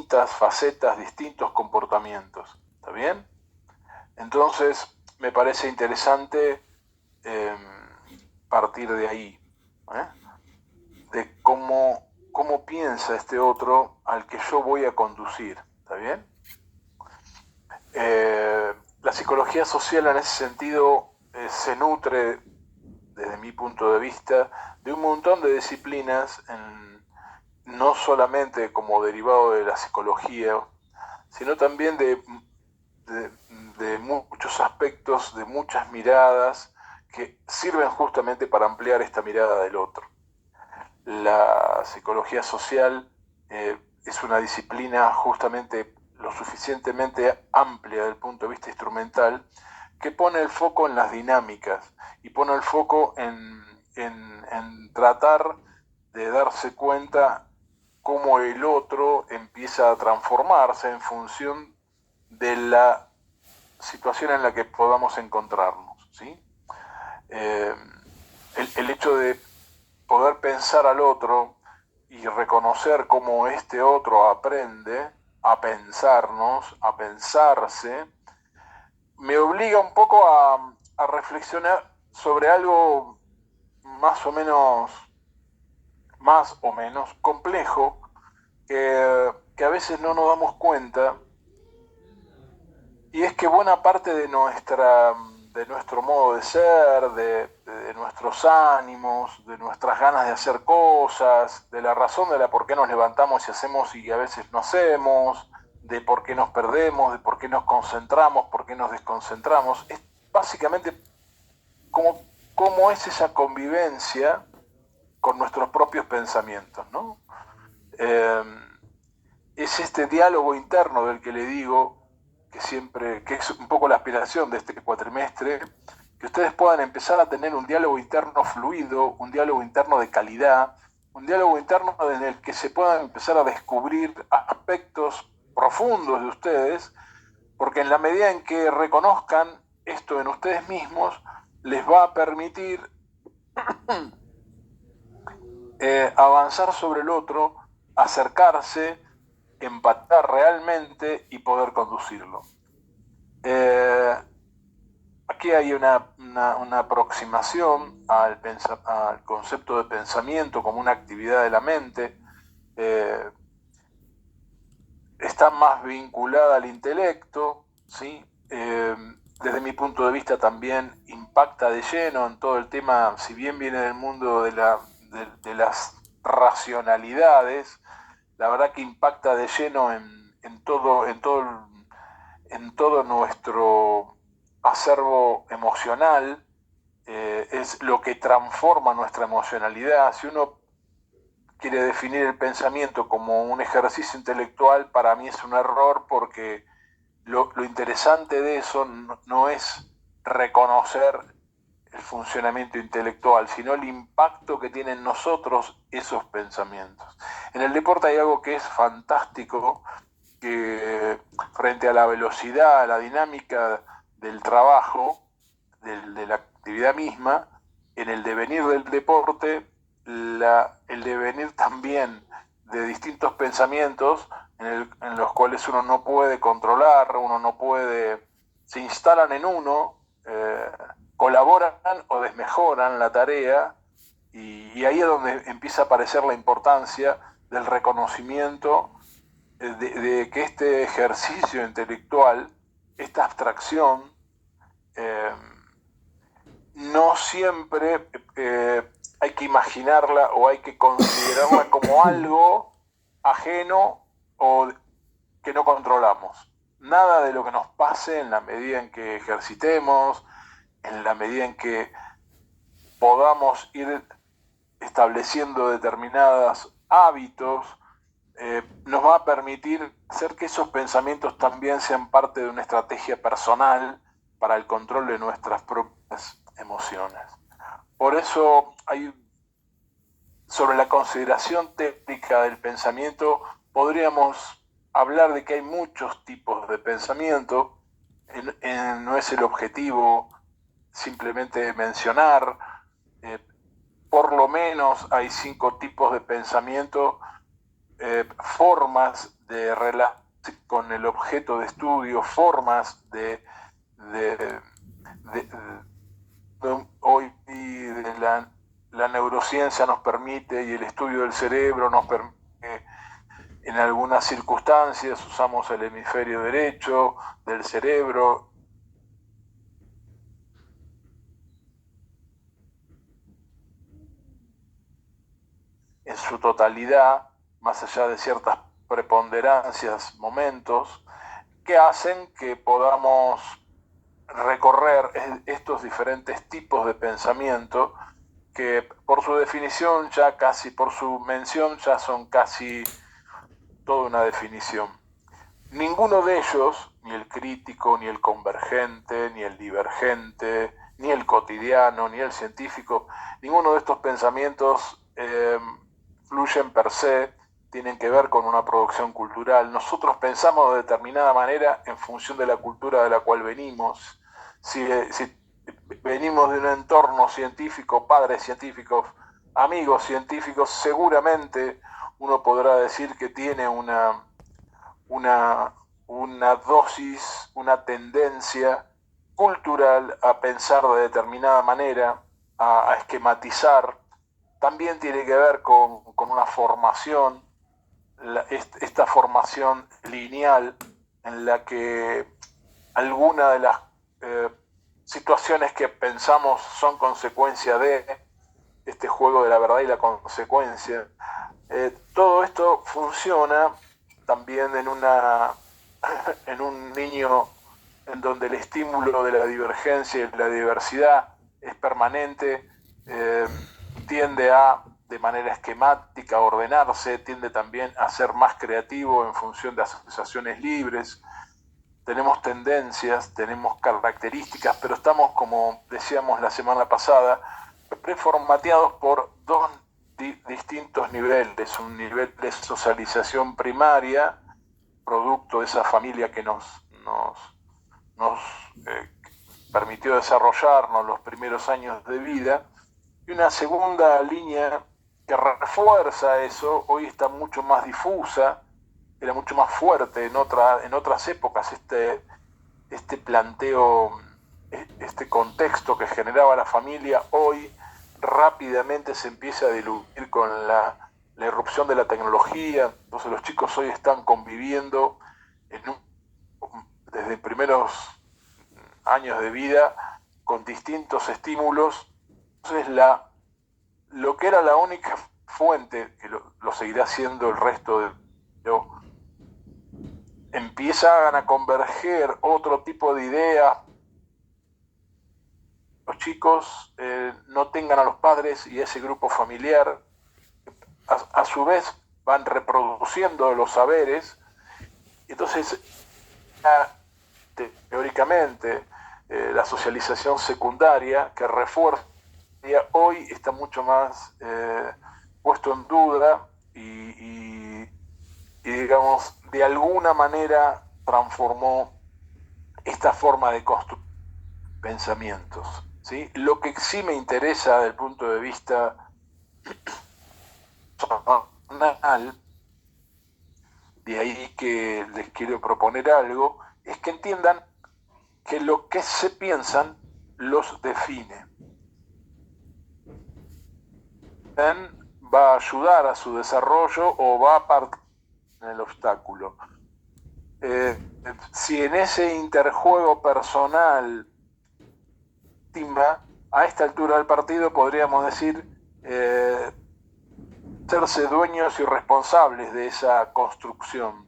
distintas facetas, distintos comportamientos. ¿Está bien? Entonces, me parece interesante eh, partir de ahí, ¿eh? De cómo piensa este otro al que yo voy a conducir. ¿Está bien? La psicología social en ese sentido se nutre, desde mi punto de vista, de un montón de disciplinas, no solamente como derivado de la psicología, sino también de, de muchos aspectos, de muchas miradas que sirven justamente para ampliar esta mirada del otro. La psicología social es una disciplina justamente lo suficientemente amplia desde el punto de vista instrumental que pone el foco en las dinámicas y pone el foco en tratar de darse cuenta cómo el otro empieza a transformarse en función de la situación en la que podamos encontrarnos, ¿sí? Eh, el hecho de poder pensar al otro y reconocer cómo este otro aprende a pensarnos, a pensarse, me obliga un poco a reflexionar sobre algo más o menos, más o menos complejo, que a veces no nos damos cuenta, y es que buena parte de nuestro modo de ser, de nuestros ánimos, de nuestras ganas de hacer cosas, de la razón de la por qué nos levantamos y hacemos y a veces no hacemos, de por qué nos perdemos, de por qué nos concentramos, por qué nos desconcentramos, es básicamente cómo es esa convivencia con nuestros propios pensamientos, ¿no? Eh, es este diálogo interno del que le digo, que es un poco la aspiración de este cuatrimestre, que ustedes puedan empezar a tener un diálogo interno fluido, un diálogo interno de calidad, un diálogo interno en el que se puedan empezar a descubrir aspectos profundos de ustedes, porque en la medida en que reconozcan esto en ustedes mismos, les va a permitir avanzar sobre el otro, acercarse, empatar realmente y poder conducirlo. Eh, Aquí hay una aproximación al concepto de pensamiento como una actividad de la mente. Eh, Está más vinculada al intelecto, ¿sí? Desde mi punto de vista también impacta de lleno en todo el tema, si bien viene del mundo de las racionalidades, la verdad que impacta de lleno en todo nuestro acervo emocional, es lo que transforma nuestra emocionalidad. Si uno quiere definir el pensamiento como un ejercicio intelectual, para mí es un error, porque lo interesante de eso no es reconocer el funcionamiento intelectual, sino el impacto que tienen en nosotros esos pensamientos. En el deporte hay algo que es fantástico, que frente a la velocidad, a la dinámica del trabajo, de la actividad misma, en el devenir del deporte, el devenir también de distintos pensamientos en los cuales uno no puede controlar, uno no puede, se instalan en uno, colaboran o desmejoran la tarea, y ahí es donde empieza a aparecer la importancia del reconocimiento de que este ejercicio intelectual, esta abstracción, eh, no siempre hay que imaginarla o hay que considerarla como algo ajeno o que no controlamos. Nada de lo que nos pase, en la medida en que ejercitemos, en la medida en que podamos ir estableciendo determinados hábitos, nos va a permitir hacer que esos pensamientos también sean parte de una estrategia personal para el control de nuestras propias emociones. Por eso sobre la consideración técnica del pensamiento, podríamos hablar de que hay muchos tipos de pensamiento. No es el objetivo simplemente mencionar, eh, por lo menos hay 5 tipos de pensamiento, formas de relación con el objeto de estudio, formas de hoy de la neurociencia nos permite, y el estudio del cerebro nos permite, en algunas circunstancias usamos el hemisferio derecho del cerebro. En su totalidad, más allá de ciertas preponderancias, momentos, que hacen que podamos recorrer estos diferentes tipos de pensamiento que por su definición ya casi, por su mención ya son casi toda una definición. Ninguno de ellos, ni el crítico, ni el convergente, ni el divergente, ni el cotidiano, ni el científico, ninguno de estos pensamientos fluyen per se, tienen que ver con una producción cultural. Nosotros pensamos de determinada manera en función de la cultura de la cual venimos. Si venimos de un entorno científico, padres científicos, amigos científicos, seguramente uno podrá decir que tiene una dosis, una tendencia cultural a pensar de determinada manera, a esquematizar. También tiene que ver con una formación, esta formación lineal en la que alguna de las situaciones que pensamos son consecuencia de este juego de la verdad y la consecuencia. Todo esto funciona también en un niño en donde el estímulo de la divergencia y la diversidad es permanente, tiende a, de manera esquemática, ordenarse, tiende también a ser más creativo en función de asociaciones libres. Tenemos tendencias, tenemos características, pero estamos, como decíamos la semana pasada, preformateados por dos distintos niveles. Un nivel de socialización primaria, producto de esa familia que nos permitió desarrollarnos los primeros años de vida, y una segunda línea que refuerza eso, hoy está mucho más difusa, era mucho más fuerte en otras épocas, este planteo, este contexto que generaba la familia, hoy rápidamente se empieza a diluir con la irrupción de la tecnología. Entonces los chicos hoy están conviviendo desde primeros años de vida con distintos estímulos. Entonces lo que era la única fuente, que lo seguirá siendo el resto de empiezan a converger otro tipo de ideas. Los chicos no tengan a los padres y ese grupo familiar, a su vez van reproduciendo los saberes. Entonces, teóricamente, la socialización secundaria que refuerza hoy está mucho más puesto en duda y digamos, de alguna manera transformó esta forma de construir pensamientos, ¿sí? Lo que sí me interesa desde el punto de vista personal, de ahí que les quiero proponer algo, es que entiendan que lo que se piensan los define. Va a ayudar a su desarrollo o va a partir en el obstáculo. Si en ese interjuego personal, a esta altura del partido podríamos decir hacerse dueños y responsables de esa construcción.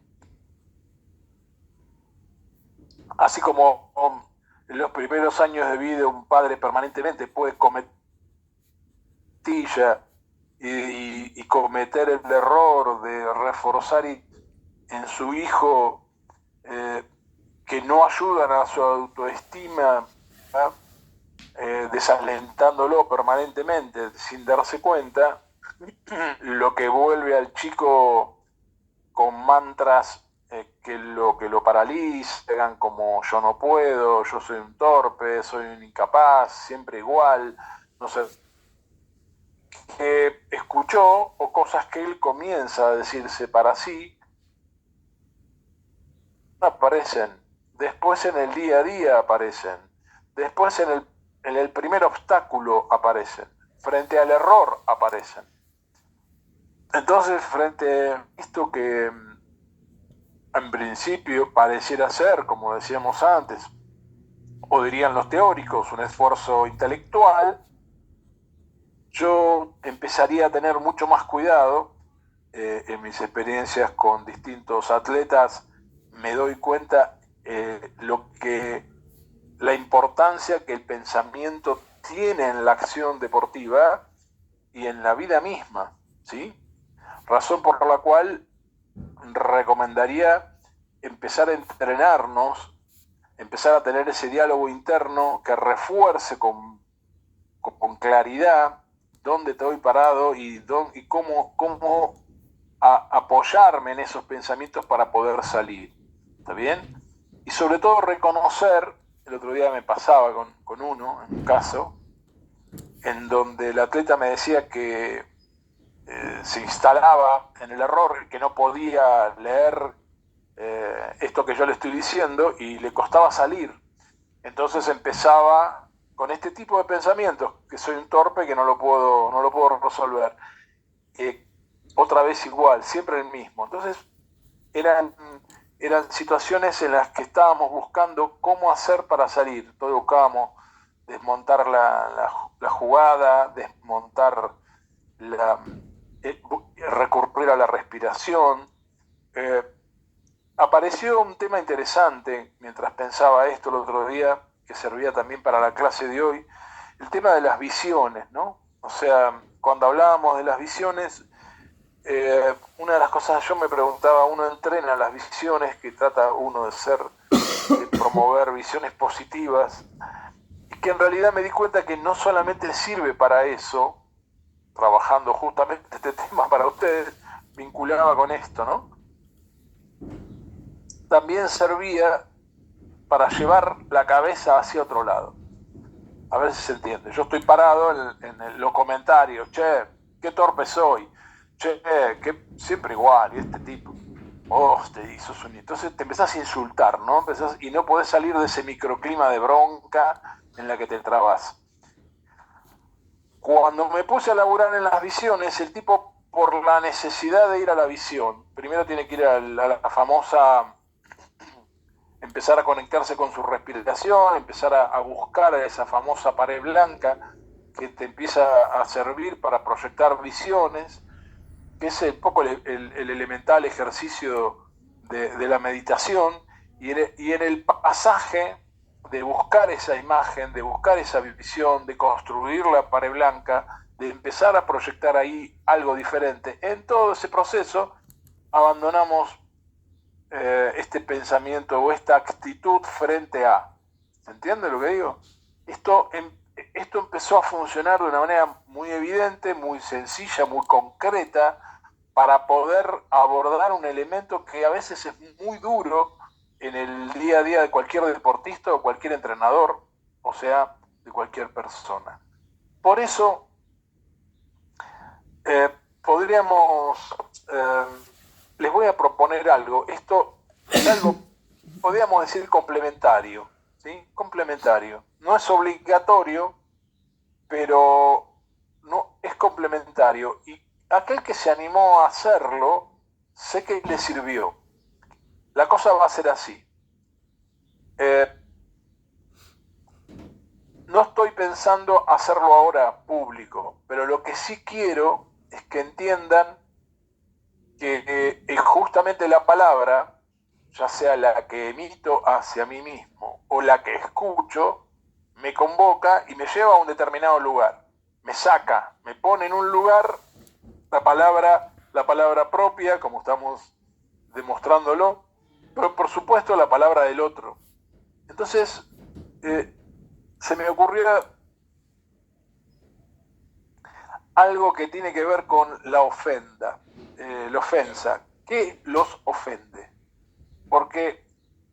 Así como en los primeros años de vida un padre permanentemente puede cometer y cometer el error de reforzar en su hijo que no ayudan a su autoestima, desalentándolo permanentemente sin darse cuenta, lo que vuelve al chico con mantras que lo paralizan, como yo no puedo, yo soy un torpe, soy un incapaz, siempre igual, no sé, que escuchó, o cosas que él comienza a decirse para sí, aparecen, después en el día a día aparecen, después en el primer obstáculo aparecen, frente al error aparecen. Entonces, frente a esto que en principio pareciera ser, como decíamos antes, o dirían los teóricos, un esfuerzo intelectual, yo empezaría a tener mucho más cuidado. En mis experiencias con distintos atletas me doy cuenta la importancia que el pensamiento tiene en la acción deportiva y en la vida misma, ¿sí? Razón por la cual recomendaría empezar a entrenarnos, empezar a tener ese diálogo interno que refuerce con claridad dónde estoy parado y cómo apoyarme en esos pensamientos para poder salir. ¿Está bien? Y sobre todo reconocer, el otro día me pasaba con uno, en un caso, en donde el atleta me decía que se instalaba en el error, que no podía leer esto que yo le estoy diciendo y le costaba salir. Entonces empezaba con este tipo de pensamientos, que soy un torpe, que no lo puedo resolver. Otra vez igual, siempre el mismo. Entonces eran, eran situaciones en las que estábamos buscando cómo hacer para salir. Entonces buscábamos desmontar la jugada, desmontar recurrir a la respiración. Eh, Apareció un tema interesante mientras pensaba esto el otro día, que servía también para la clase de hoy, el tema de las visiones, ¿no? O sea, cuando hablábamos de las visiones, una de las cosas yo me preguntaba, uno entrena las visiones, que trata uno de promover visiones positivas, y que en realidad me di cuenta que no solamente sirve para eso, trabajando justamente este tema para ustedes, vinculaba con esto, ¿no? También servía para llevar la cabeza hacia otro lado. A ver si se entiende. Yo estoy parado en los comentarios, che, qué torpe soy, che, que siempre igual, y este tipo, oh, te hizo un... Entonces te empezás a insultar, ¿no? Y no podés salir de ese microclima de bronca en la que te trabas. Cuando me puse a laburar en las visiones, el tipo, por la necesidad de ir a la visión, primero tiene que ir a la famosa, empezar a conectarse con su respiración, empezar a buscar esa famosa pared blanca que te empieza a servir para proyectar visiones, que es un poco el elemental ejercicio de la meditación, y en el pasaje de buscar esa imagen, de buscar esa visión, de construir la pared blanca, de empezar a proyectar ahí algo diferente, en todo ese proceso abandonamos este pensamiento o esta actitud frente a. ¿Se entiende lo que digo? Esto, esto empezó a funcionar de una manera muy evidente, muy sencilla, muy concreta, para poder abordar un elemento que a veces es muy duro en el día a día de cualquier deportista o cualquier entrenador, o sea, de cualquier persona. Por eso, podríamos, eh, les voy a proponer algo. Esto es algo, podríamos decir, complementario, ¿sí? Complementario. No es obligatorio, pero no es complementario. Y aquel que se animó a hacerlo, sé que le sirvió. La cosa va a ser así. No estoy pensando hacerlo ahora público, pero lo que sí quiero es que entiendan que justamente la palabra, ya sea la que emito hacia mí mismo o la que escucho, me convoca y me lleva a un determinado lugar. Me saca, me pone en un lugar la palabra propia, como estamos demostrándolo, pero por supuesto la palabra del otro. Entonces, se me ocurrió algo que tiene que ver con la ofensa. ¿Qué los ofende? Porque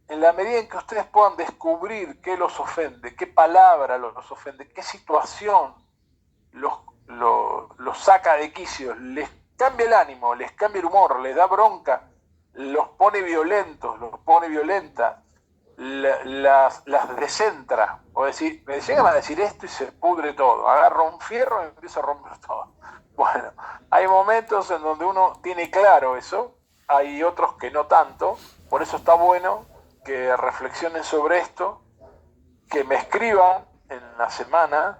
en la medida en que ustedes puedan descubrir qué los ofende, qué palabra los ofende, qué situación los saca de quicio, les cambia el ánimo, les cambia el humor, les da bronca, los pone violentos, los pone violentas, las descentra. O decir, me llegan a decir esto y se pudre todo. Agarro un fierro y empiezo a romper todo. Bueno, hay momentos en donde uno tiene claro eso, hay otros que no tanto. Por eso está bueno que reflexionen sobre esto, que me escriban en la semana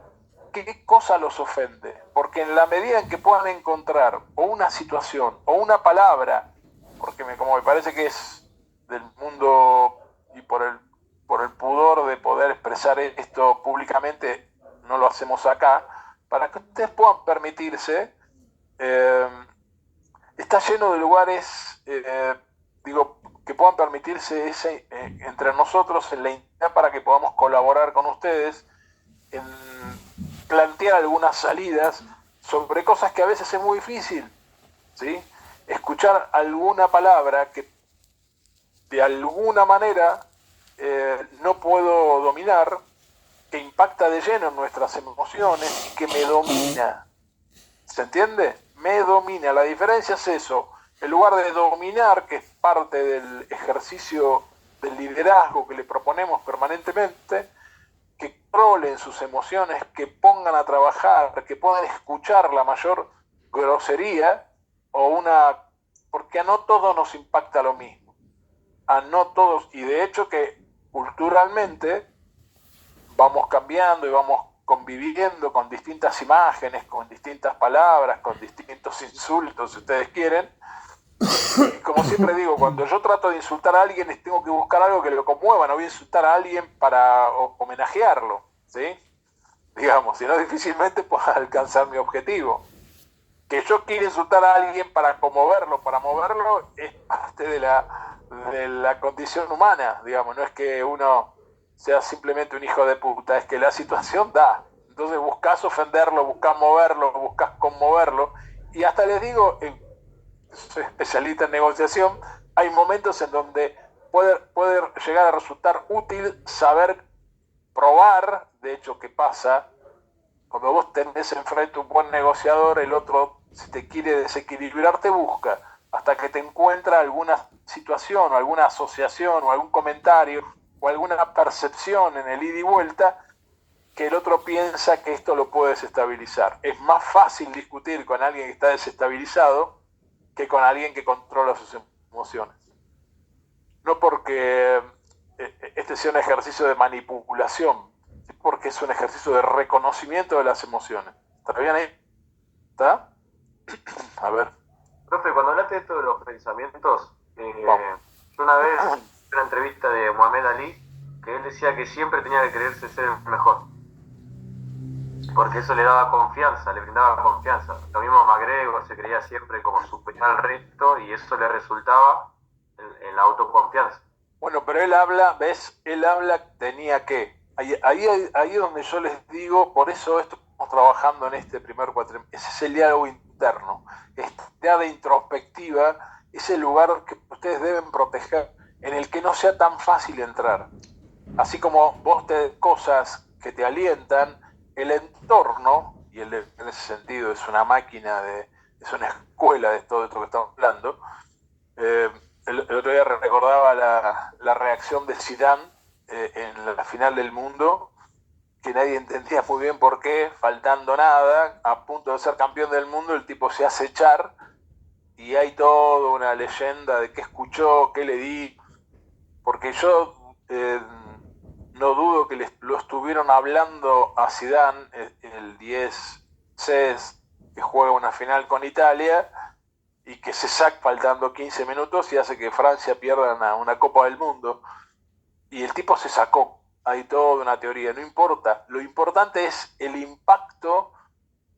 qué cosa los ofende. Porque en la medida en que puedan encontrar o una situación o una palabra, porque como me parece que es del mundo y por el pudor de poder expresar esto públicamente, no lo hacemos acá, para que ustedes puedan permitirse, está lleno de lugares, que puedan permitirse entre nosotros en la intimidad para que podamos colaborar con ustedes en plantear algunas salidas sobre cosas que a veces es muy difícil, ¿sí? Escuchar alguna palabra que de alguna manera no puedo dominar, que impacta de lleno en nuestras emociones y que me domina. ¿Se entiende? Me domina. La diferencia es eso. En lugar de dominar, que es parte del ejercicio del liderazgo que le proponemos permanentemente, que controlen sus emociones, que pongan a trabajar, que puedan escuchar la mayor grosería o porque a no todos nos impacta lo mismo. A no todos, y de hecho que culturalmente vamos cambiando y vamos conviviendo con distintas imágenes, con distintas palabras, con distintos insultos, si ustedes quieren. Y como siempre digo, cuando yo trato de insultar a alguien, tengo que buscar algo que lo conmueva, no voy a insultar a alguien para homenajearlo, ¿sí? Digamos, si no difícilmente puedo alcanzar mi objetivo. Que yo quiera insultar a alguien para conmoverlo, para moverlo, es parte de la condición humana, digamos, no es que uno sea simplemente un hijo de puta, es que la situación da. Entonces buscas ofenderlo, buscas moverlo, buscas conmoverlo, y hasta les digo, soy especialista en negociación, hay momentos en donde puede llegar a resultar útil saber probar, de hecho, qué pasa. Cuando vos tenés enfrente un buen negociador, el otro, si te quiere desequilibrar, te busca, hasta que te encuentra alguna situación, o alguna asociación, o algún comentario, o alguna percepción en el ida y vuelta, que el otro piensa que esto lo puede desestabilizar. Es más fácil discutir con alguien que está desestabilizado que con alguien que controla sus emociones. No porque este sea un ejercicio de manipulación, porque es un ejercicio de reconocimiento de las emociones. ¿Está bien ahí? ¿Está? A ver. Profe, cuando hablaste de esto de los pensamientos, yo una vez vi una entrevista de Muhammad Ali, que él decía que siempre tenía que creerse ser el mejor, porque eso le daba confianza, le brindaba confianza. Lo mismo McGregor se creía siempre como superior al resto y eso le resultaba en la autoconfianza. Bueno, pero él habla, ¿ves? Él habla, tenía que. Ahí es donde yo les digo, por eso estamos trabajando en este primer cuatrimestre. Ese es el diálogo interno, esta de introspectiva, ese lugar que ustedes deben proteger, en el que no sea tan fácil entrar. Así como vos te cosas que te alientan, el entorno, y en ese sentido es una máquina, es una escuela de todo esto que estamos hablando. El otro día recordaba la reacción de Zidane en la final del mundo, que nadie entendía muy bien por qué, faltando nada, a punto de ser campeón del mundo, el tipo se hace echar y hay toda una leyenda de qué escuchó, qué le di, porque yo no dudo que lo estuvieron hablando a Zidane, el 10 CES, que juega una final con Italia, y que se saca faltando 15 minutos y hace que Francia pierda una Copa del Mundo. Y el tipo se sacó. Hay toda una teoría, no importa. Lo importante es el impacto,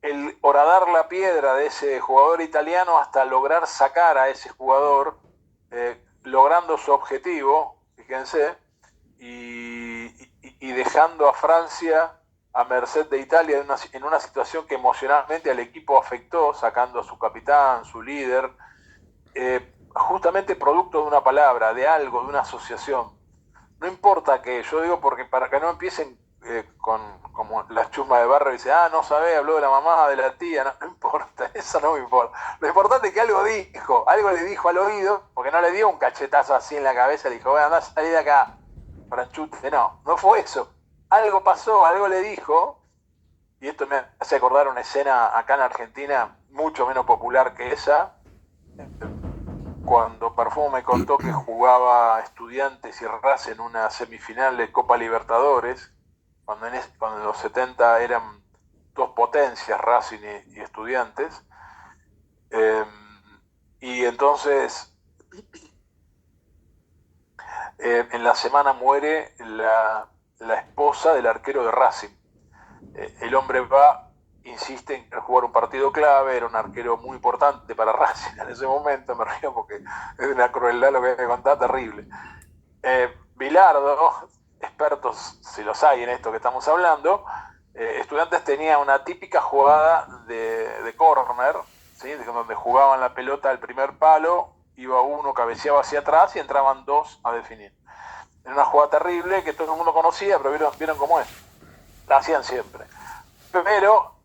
el horadar la piedra de ese jugador italiano hasta lograr sacar a ese jugador, logrando su objetivo, fíjense, y dejando a Francia a merced de Italia en una situación que emocionalmente al equipo afectó, sacando a su capitán, su líder, justamente producto de una palabra, de algo, de una asociación. No importa que, yo digo porque para que no empiecen con como las chusmas de barrio y dice, no sabés, habló de la mamá, de la tía, no importa, eso no me importa. Lo importante es que algo le dijo al oído, porque no le dio un cachetazo así en la cabeza, le dijo, bueno, andá, salí de acá, franchute. No fue eso. Algo pasó, algo le dijo, y esto me hace acordar una escena acá en Argentina mucho menos popular que esa, cuando Perfumo me contó que jugaba Estudiantes y Racing en una semifinal de Copa Libertadores, cuando en los 70 eran dos potencias, Racing y Estudiantes, y entonces en la semana muere la esposa del arquero de Racing. El hombre insiste en jugar un partido clave, era un arquero muy importante para Racing en ese momento, me río porque es una crueldad lo que me contaba, terrible. Bilardo, expertos si los hay en esto que estamos hablando, Estudiantes tenía una típica jugada de córner, ¿sí? Donde jugaban la pelota al primer palo, iba uno, cabeceaba hacia atrás y entraban dos a definir. Era una jugada terrible que todo el mundo conocía, pero vieron cómo es. La hacían siempre. Pero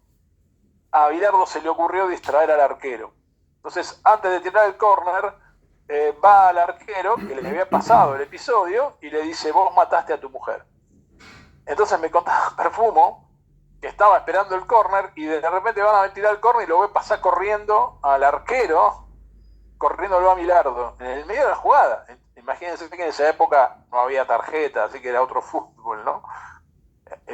a Bilardo se le ocurrió distraer al arquero. Entonces, antes de tirar el córner, va al arquero que le había pasado el episodio y le dice, vos mataste a tu mujer. Entonces me contaba Perfumo que estaba esperando el córner y de repente van a tirar el córner y lo ve pasar corriendo al arquero, corriéndolo a Bilardo, en el medio de la jugada. Imagínense que en esa época no había tarjeta, así que era otro fútbol, ¿no?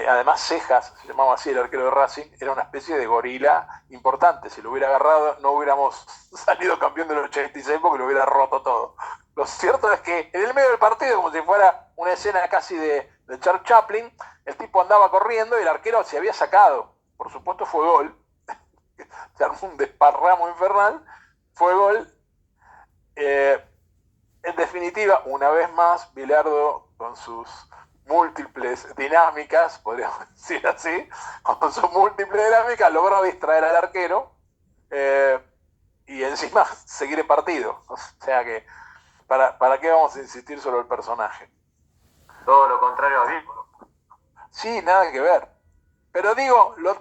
Además Cejas, se llamaba así el arquero de Racing, era una especie de gorila importante. Si lo hubiera agarrado no hubiéramos salido campeón del 86 porque lo hubiera roto todo. Lo cierto es que en el medio del partido, como si fuera una escena casi de Charles Chaplin, el tipo andaba corriendo y el arquero se había sacado. Por supuesto fue gol. Se armó un desparramo infernal. Fue gol. En definitiva, una vez más, Bilardo con sus múltiples dinámicas, podríamos decir así, con sus múltiples dinámicas logró distraer al arquero y encima seguir el partido. O sea que, ¿para qué vamos a insistir sobre el personaje? Todo lo contrario a Víctor. Sí, nada que ver. Pero digo, lo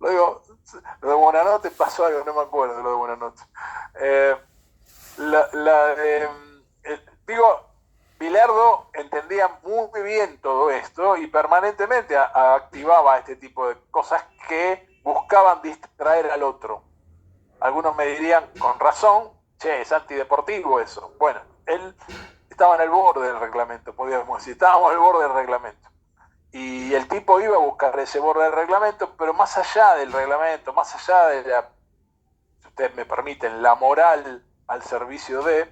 de Buenanote pasó algo, no me acuerdo de lo de Buenanote. Digo, Bilardo entendía muy bien todo esto y permanentemente activaba este tipo de cosas que buscaban distraer al otro. Algunos me dirían, con razón, che, es antideportivo eso. Bueno, él estaba en el borde del reglamento, podríamos decir, estábamos en el borde del reglamento. Y el tipo iba a buscar ese borde del reglamento, pero más allá del reglamento, más allá de la, si ustedes me permiten, la moral al servicio de,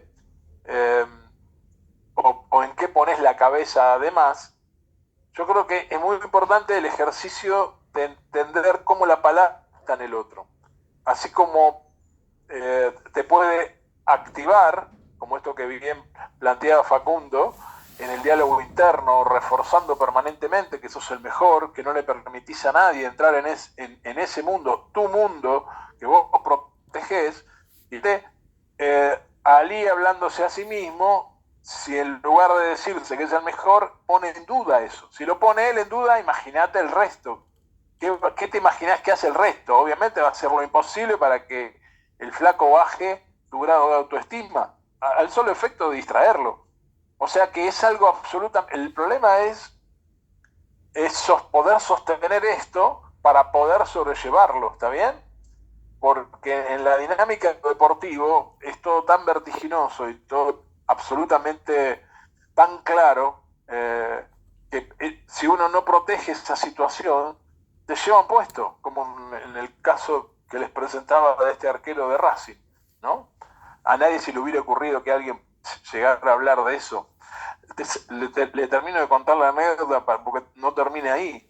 o en qué pones la cabeza además, yo creo que es muy importante el ejercicio de entender cómo la palabra está en el otro. Así como te puede activar, como esto que bien planteaba Facundo, en el diálogo interno, reforzando permanentemente que sos el mejor, que no le permitís a nadie entrar en ese mundo, tu mundo, que vos protegés, y Ali hablándose a sí mismo, si en lugar de decirse que es el mejor, pone en duda eso. Si lo pone él en duda, imagínate el resto. ¿Qué te imaginás que hace el resto? Obviamente va a hacer lo imposible para que el flaco baje tu grado de autoestima, al solo efecto de distraerlo. O sea que es algo absolutamente... El problema es poder sostener esto para poder sobrellevarlo, ¿está bien? Porque en la dinámica deportivo es todo tan vertiginoso y todo absolutamente tan claro que si uno no protege esa situación, te llevan puesto, como en el caso que les presentaba de este arquero de Racing, ¿no? A nadie se le hubiera ocurrido que alguien llegara a hablar de eso. Le termino de contar la anécdota porque no termine ahí.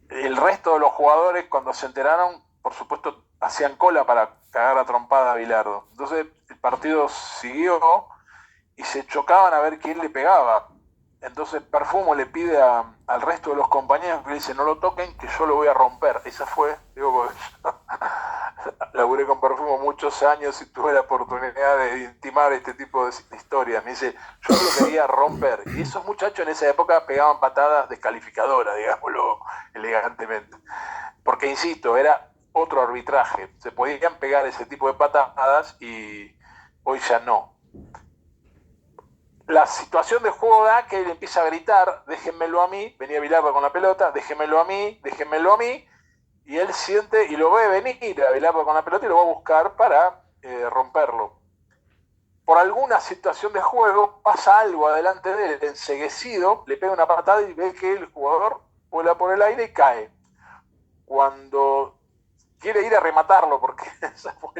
El resto de los jugadores, cuando se enteraron, por supuesto, hacían cola para cagar a trompada a Bilardo. Entonces el partido siguió y se chocaban a ver quién le pegaba. Entonces Perfumo le pide al resto de los compañeros que le dice, no lo toquen, que yo lo voy a romper. Esa fue, digo, laburé con Perfumo muchos años y tuve la oportunidad de intimar este tipo de historias. Me dice, yo lo quería romper. Y esos muchachos en esa época pegaban patadas descalificadoras, digámoslo elegantemente. Porque, insisto, era otro arbitraje. Se podían pegar ese tipo de patadas y hoy ya no. La situación de juego da que él empieza a gritar, déjenmelo a mí, venía Bilardo con la pelota, déjenmelo a mí, déjenmelo a mí, y él siente y lo ve venir a Bilardo con la pelota y lo va a buscar para romperlo. Por alguna situación de juego pasa algo adelante de él, enceguecido, le pega una patada y ve que el jugador vuela por el aire y cae. Cuando quiere ir a rematarlo, porque esa fue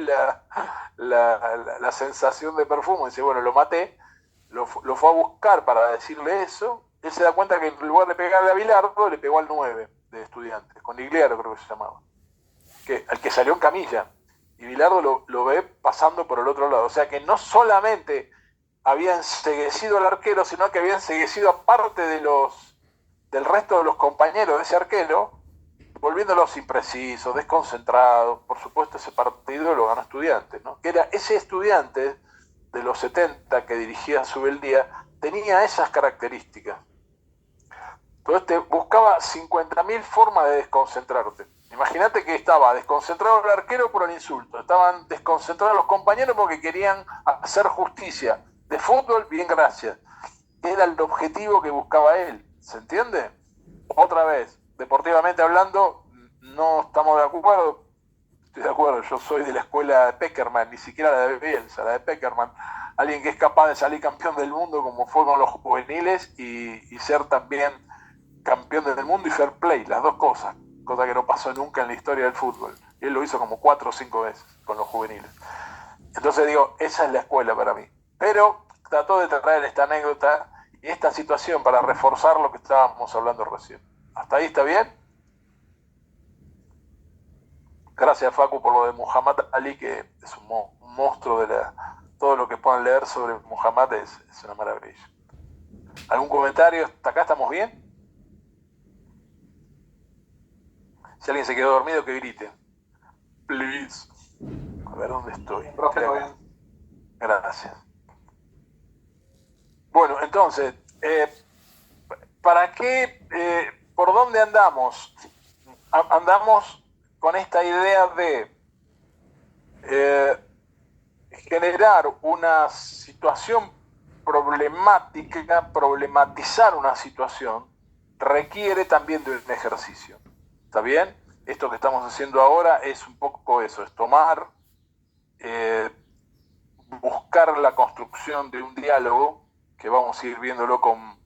la sensación de Perfumo, dice, bueno, lo maté, lo fue a buscar para decirle eso, él se da cuenta que en lugar de pegarle a Bilardo, le pegó al 9 de Estudiantes, con Igliaro creo que se llamaba, al que salió en camilla, y Bilardo lo ve pasando por el otro lado, o sea que no solamente había enceguecido al arquero, sino que había enceguecido a parte del resto de los compañeros de ese arquero, volviéndolos imprecisos, desconcentrados. Por supuesto, ese partido lo ganó Estudiantes, ¿no? Que era ese Estudiantes de los 70 que dirigía Subeldía, tenía esas características. Entonces buscaba 50.000 formas de desconcentrarte. Imagínate que estaba desconcentrado el arquero por el insulto, estaban desconcentrados los compañeros porque querían hacer justicia. De fútbol, bien, gracias. Era el objetivo que buscaba él, ¿se entiende? Otra vez, deportivamente hablando, no estamos de acuerdo. Estoy de acuerdo, yo soy de la escuela de Peckerman, ni siquiera la de Bielsa, la de Peckerman. Alguien que es capaz de salir campeón del mundo como fue con los juveniles y ser también campeón del mundo y fair play, las dos cosas, cosa que no pasó nunca en la historia del fútbol. Y él lo hizo como 4 o 5 veces con los juveniles. Entonces digo, esa es la escuela para mí. Pero trató de traer esta anécdota y esta situación para reforzar lo que estábamos hablando recién. ¿Hasta ahí está bien? Gracias, Facu, por lo de Muhammad Ali, que es un monstruo de todo lo que puedan leer sobre Muhammad es una maravilla. ¿Algún comentario? ¿Hasta acá estamos bien? Si alguien se quedó dormido, que grite. Please. A ver dónde estoy. Profe, bien. Gracias. Bueno, entonces, ¿para qué? ¿Por dónde andamos? Andamos con esta idea de generar una situación problemática, problematizar una situación, requiere también de un ejercicio. ¿Está bien? Esto que estamos haciendo ahora es un poco eso, es tomar, buscar la construcción de un diálogo, que vamos a ir viéndolo con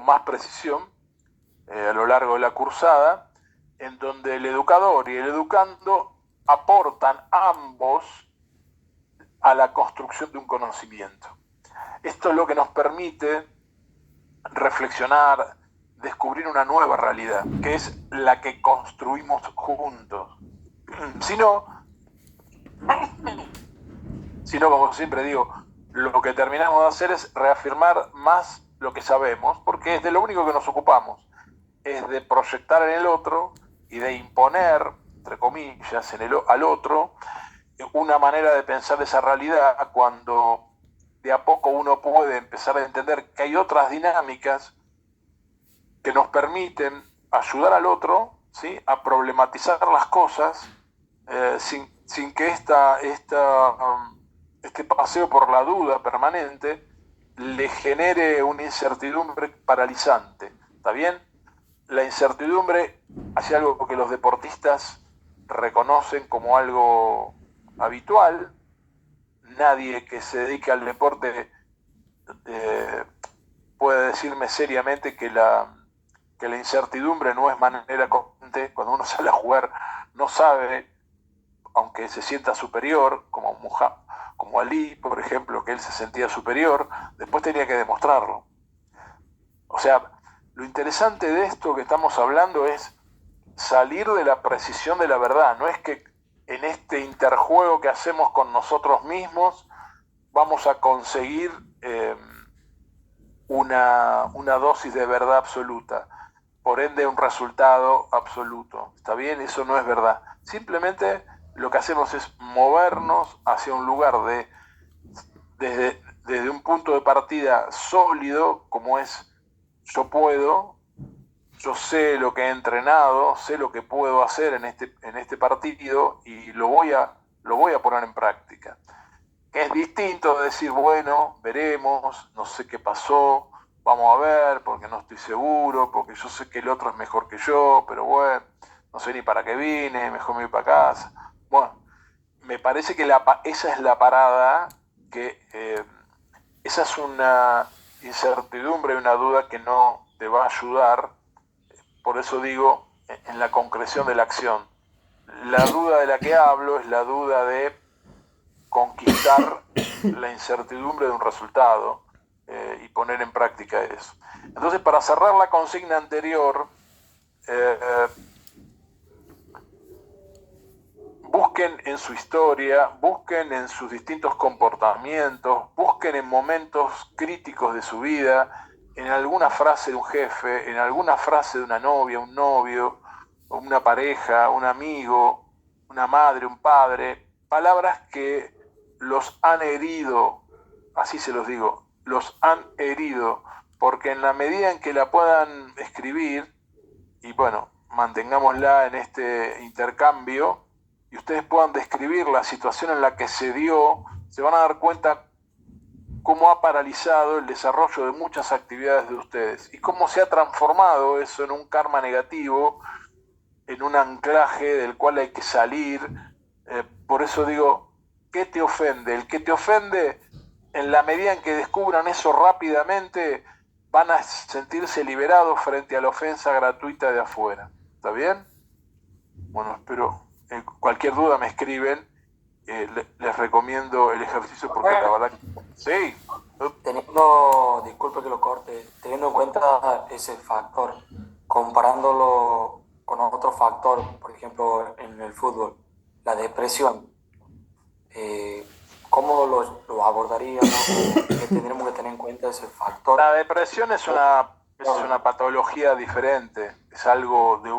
más precisión a lo largo de la cursada, en donde el educador y el educando aportan ambos a la construcción de un conocimiento. Esto es lo que nos permite reflexionar, descubrir una nueva realidad, que es la que construimos juntos. Si no, como siempre digo, lo que terminamos de hacer es reafirmar más lo que sabemos, porque es de lo único que nos ocupamos, es de proyectar en el otro y de imponer, entre comillas, al otro una manera de pensar esa realidad, cuando de a poco uno puede empezar a entender que hay otras dinámicas que nos permiten ayudar al otro, ¿sí?, a problematizar las cosas sin que este paseo por la duda permanente le genere una incertidumbre paralizante. ¿Está bien? La incertidumbre hace algo que los deportistas reconocen como algo habitual. Nadie que se dedique al deporte puede decirme seriamente que la incertidumbre no es manera corriente. Cuando uno sale a jugar no sabe, aunque se sienta superior, como Ali, por ejemplo, que él se sentía superior, después tenía que demostrarlo. O sea, lo interesante de esto que estamos hablando es salir de la precisión de la verdad. No es que en este interjuego que hacemos con nosotros mismos vamos a conseguir una dosis de verdad absoluta, por ende un resultado absoluto. ¿Está bien? Eso no es verdad. Simplemente lo que hacemos es movernos hacia un lugar desde un punto de partida sólido, como es yo puedo, yo sé lo que he entrenado, sé lo que puedo hacer en este partido y lo voy a poner en práctica. Es distinto de decir, bueno, veremos, no sé qué pasó, vamos a ver, porque no estoy seguro, porque yo sé que el otro es mejor que yo, pero bueno, no sé ni para qué vine, mejor me voy para casa. Bueno, me parece que esa es la parada, esa es una incertidumbre, una duda que no te va a ayudar, por eso digo, en la concreción de la acción. La duda de la que hablo es la duda de conquistar la incertidumbre de un resultado y poner en práctica eso. Entonces, para cerrar la consigna anterior, busquen en su historia, busquen en sus distintos comportamientos, busquen en momentos críticos de su vida, en alguna frase de un jefe, en alguna frase de una novia, un novio, una pareja, un amigo, una madre, un padre, palabras que los han herido, así se los digo, los han herido, porque en la medida en que la puedan escribir, y bueno, mantengámosla en este intercambio, y ustedes puedan describir la situación en la que se dio, se van a dar cuenta cómo ha paralizado el desarrollo de muchas actividades de ustedes y cómo se ha transformado eso en un karma negativo, en un anclaje del cual hay que salir. Por eso digo, ¿qué te ofende? El que te ofende, en la medida en que descubran eso rápidamente, van a sentirse liberados frente a la ofensa gratuita de afuera. ¿Está bien? Bueno, espero, cualquier duda me escriben, les recomiendo el ejercicio porque la verdad que... Sí. Disculpe que lo corte, teniendo en cuenta ese factor, comparándolo con otro factor, por ejemplo, en el fútbol, la depresión, ¿cómo lo abordaríamos o qué tendremos que tener en cuenta ese factor? La depresión es una patología diferente, es algo de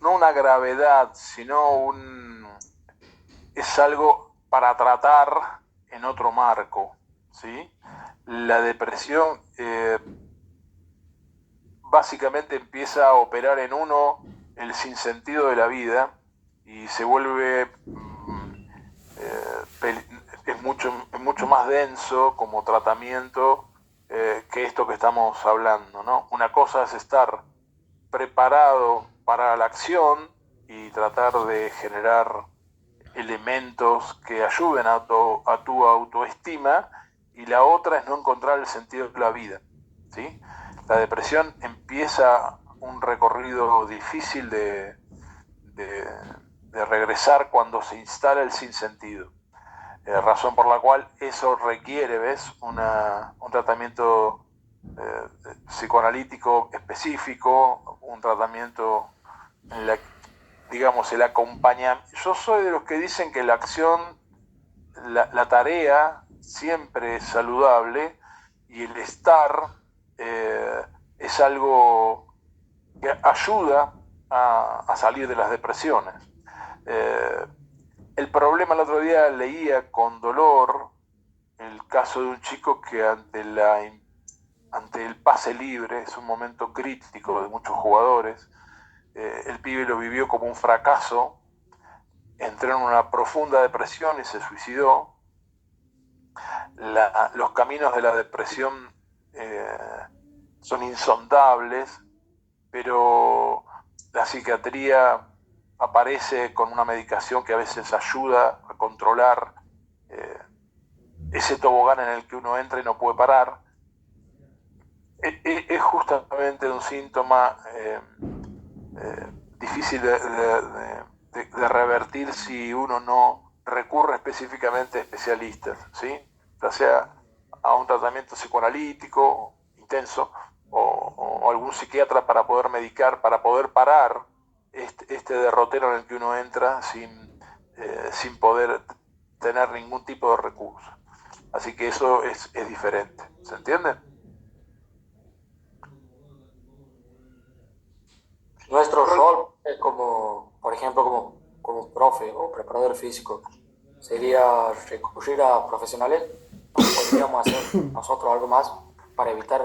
no una gravedad, sino es algo para tratar en otro marco, ¿sí? La depresión básicamente empieza a operar en uno el sinsentido de la vida y se vuelve es mucho más denso como tratamiento que esto que estamos hablando, ¿no? Una cosa es estar preparado para la acción y tratar de generar elementos que ayuden a tu autoestima, y la otra es no encontrar el sentido de la vida, ¿sí? La depresión empieza un recorrido difícil de regresar cuando se instala el sinsentido. Razón por la cual eso requiere, ¿ves? Un tratamiento psicoanalítico específico, un tratamiento en la, digamos, el acompañamiento. Yo soy de los que dicen que la acción, la tarea siempre es saludable y el estar es algo que ayuda a salir de las depresiones. El problema, el otro día leía con dolor el caso de un chico que ante el pase libre, es un momento crítico de muchos jugadores, el pibe lo vivió como un fracaso, entró en una profunda depresión y se suicidó. Los caminos de la depresión son insondables, pero la psiquiatría aparece con una medicación que a veces ayuda a controlar ese tobogán en el que uno entra y no puede parar. Es justamente un síntoma difícil de revertir si uno no recurre específicamente a especialistas, ¿sí? Ya sea a un tratamiento psicoanalítico intenso o algún psiquiatra para poder medicar, para poder parar este derrotero en el que uno entra sin poder tener ningún tipo de recurso. Así que eso es diferente, ¿se entiende? Nuestro rol como por ejemplo, como profe o preparador físico, sería recurrir a profesionales. ¿No podríamos hacer nosotros algo más para evitar?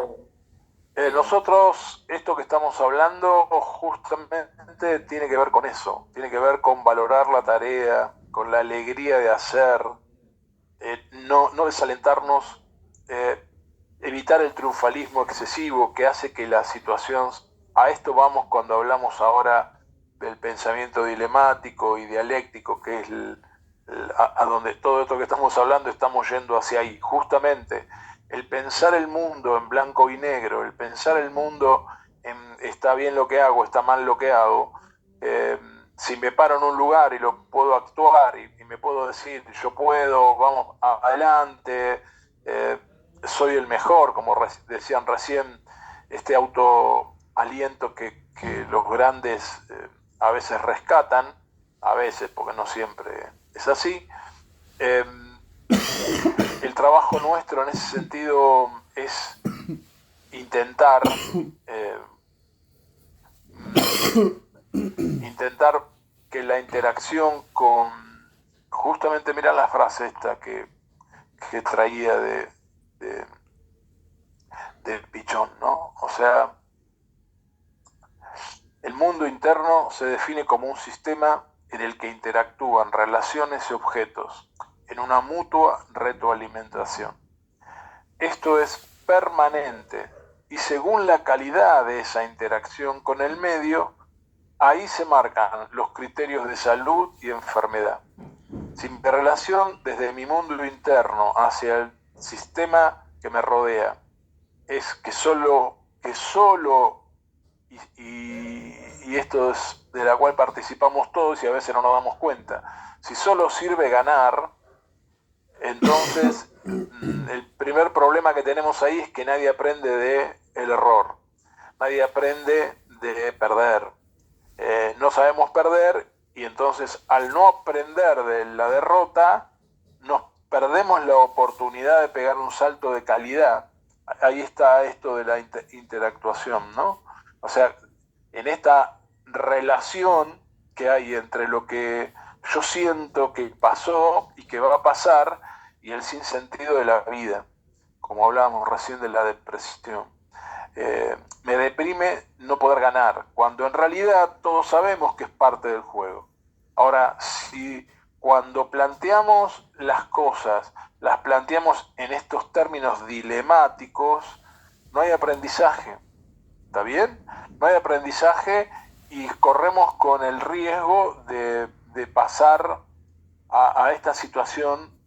Nosotros, esto que estamos hablando, justamente tiene que ver con eso, tiene que ver con valorar la tarea, con la alegría de hacer, no desalentarnos, evitar el triunfalismo excesivo que hace que la situación, a esto vamos cuando hablamos ahora del pensamiento dilemático y dialéctico, que es a donde todo esto que estamos hablando estamos yendo hacia ahí, justamente el pensar el mundo en blanco y negro, el pensar el mundo en está bien lo que hago, está mal lo que hago, si me paro en un lugar y lo puedo actuar y me puedo decir, yo puedo, vamos adelante, soy el mejor, como decían recién, este autoaliento que los grandes a veces rescatan, a veces, porque no siempre es así. El trabajo nuestro en ese sentido es intentar que la interacción con, justamente mirá la frase esta que traía de Pichón, ¿no? O sea, el mundo interno se define como un sistema en el que interactúan relaciones y objetos en una mutua retroalimentación. Esto es permanente y según la calidad de esa interacción con el medio, ahí se marcan los criterios de salud y enfermedad. Si mi relación desde mi mundo interno hacia el sistema que me rodea es que solo y esto es de la cual participamos todos y a veces no nos damos cuenta, si solo sirve ganar, entonces el primer problema que tenemos ahí es que nadie aprende del error, nadie aprende de perder, no sabemos perder y entonces al no aprender de la derrota nos perdemos la oportunidad de pegar un salto de calidad. Ahí está esto de la interactuación, ¿no? O sea, en esta relación que hay entre lo que yo siento que pasó y que va a pasar y el sinsentido de la vida, como hablábamos recién de la depresión. Me deprime no poder ganar, cuando en realidad todos sabemos que es parte del juego. Ahora, si cuando planteamos las cosas, las planteamos en estos términos dilemáticos, no hay aprendizaje, ¿está bien? No hay aprendizaje y corremos con el riesgo de pasar a esta situación.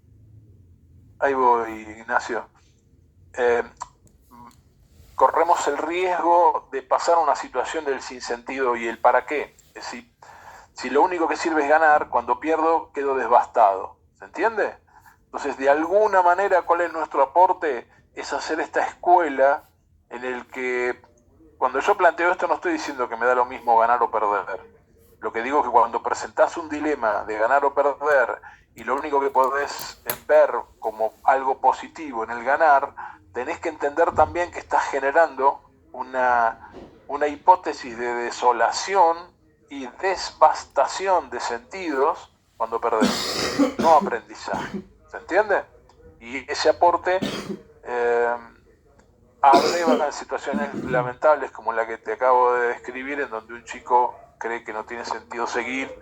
Ahí voy, Ignacio. Corremos el riesgo de pasar a una situación del sinsentido y el para qué. Es decir, si lo único que sirve es ganar, cuando pierdo quedo devastado. ¿Se entiende? Entonces, de alguna manera, ¿cuál es nuestro aporte? Es hacer esta escuela en el que, cuando yo planteo esto, no estoy diciendo que me da lo mismo ganar o perder. Lo que digo es que cuando presentás un dilema de ganar o perder y lo único que podés ver como algo positivo en el ganar, tenés que entender también que estás generando una hipótesis de desolación y devastación de sentidos cuando perdés, no aprendizaje. ¿Se entiende? Y ese aporte abre situaciones lamentables como la que te acabo de describir, en donde un chico cree que no tiene sentido seguir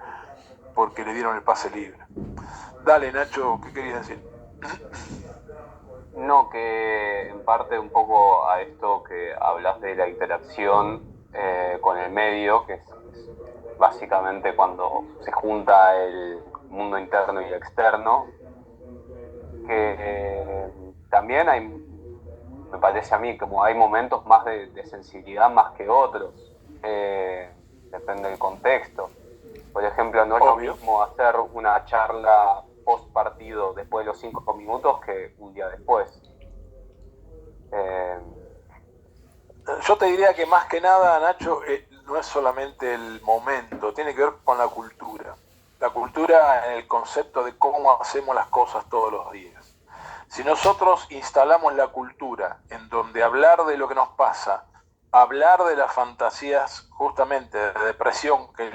porque le dieron el pase libre. Dale, Nacho, ¿qué querías decir? No, que en parte un poco a esto que hablas de la interacción con el medio, que es básicamente cuando se junta el mundo interno y el externo, que también hay, me parece a mí, como hay momentos más de sensibilidad más que otros, depende del contexto. Por ejemplo, no es lo mismo hacer una charla post partido después de los 5 minutos que un día después. Yo te diría que más que nada, Nacho, no es solamente el momento, tiene que ver con la cultura. La cultura en el concepto de cómo hacemos las cosas todos los días. Si nosotros instalamos la cultura en donde hablar de lo que nos pasa hablar de las fantasías justamente de depresión, que es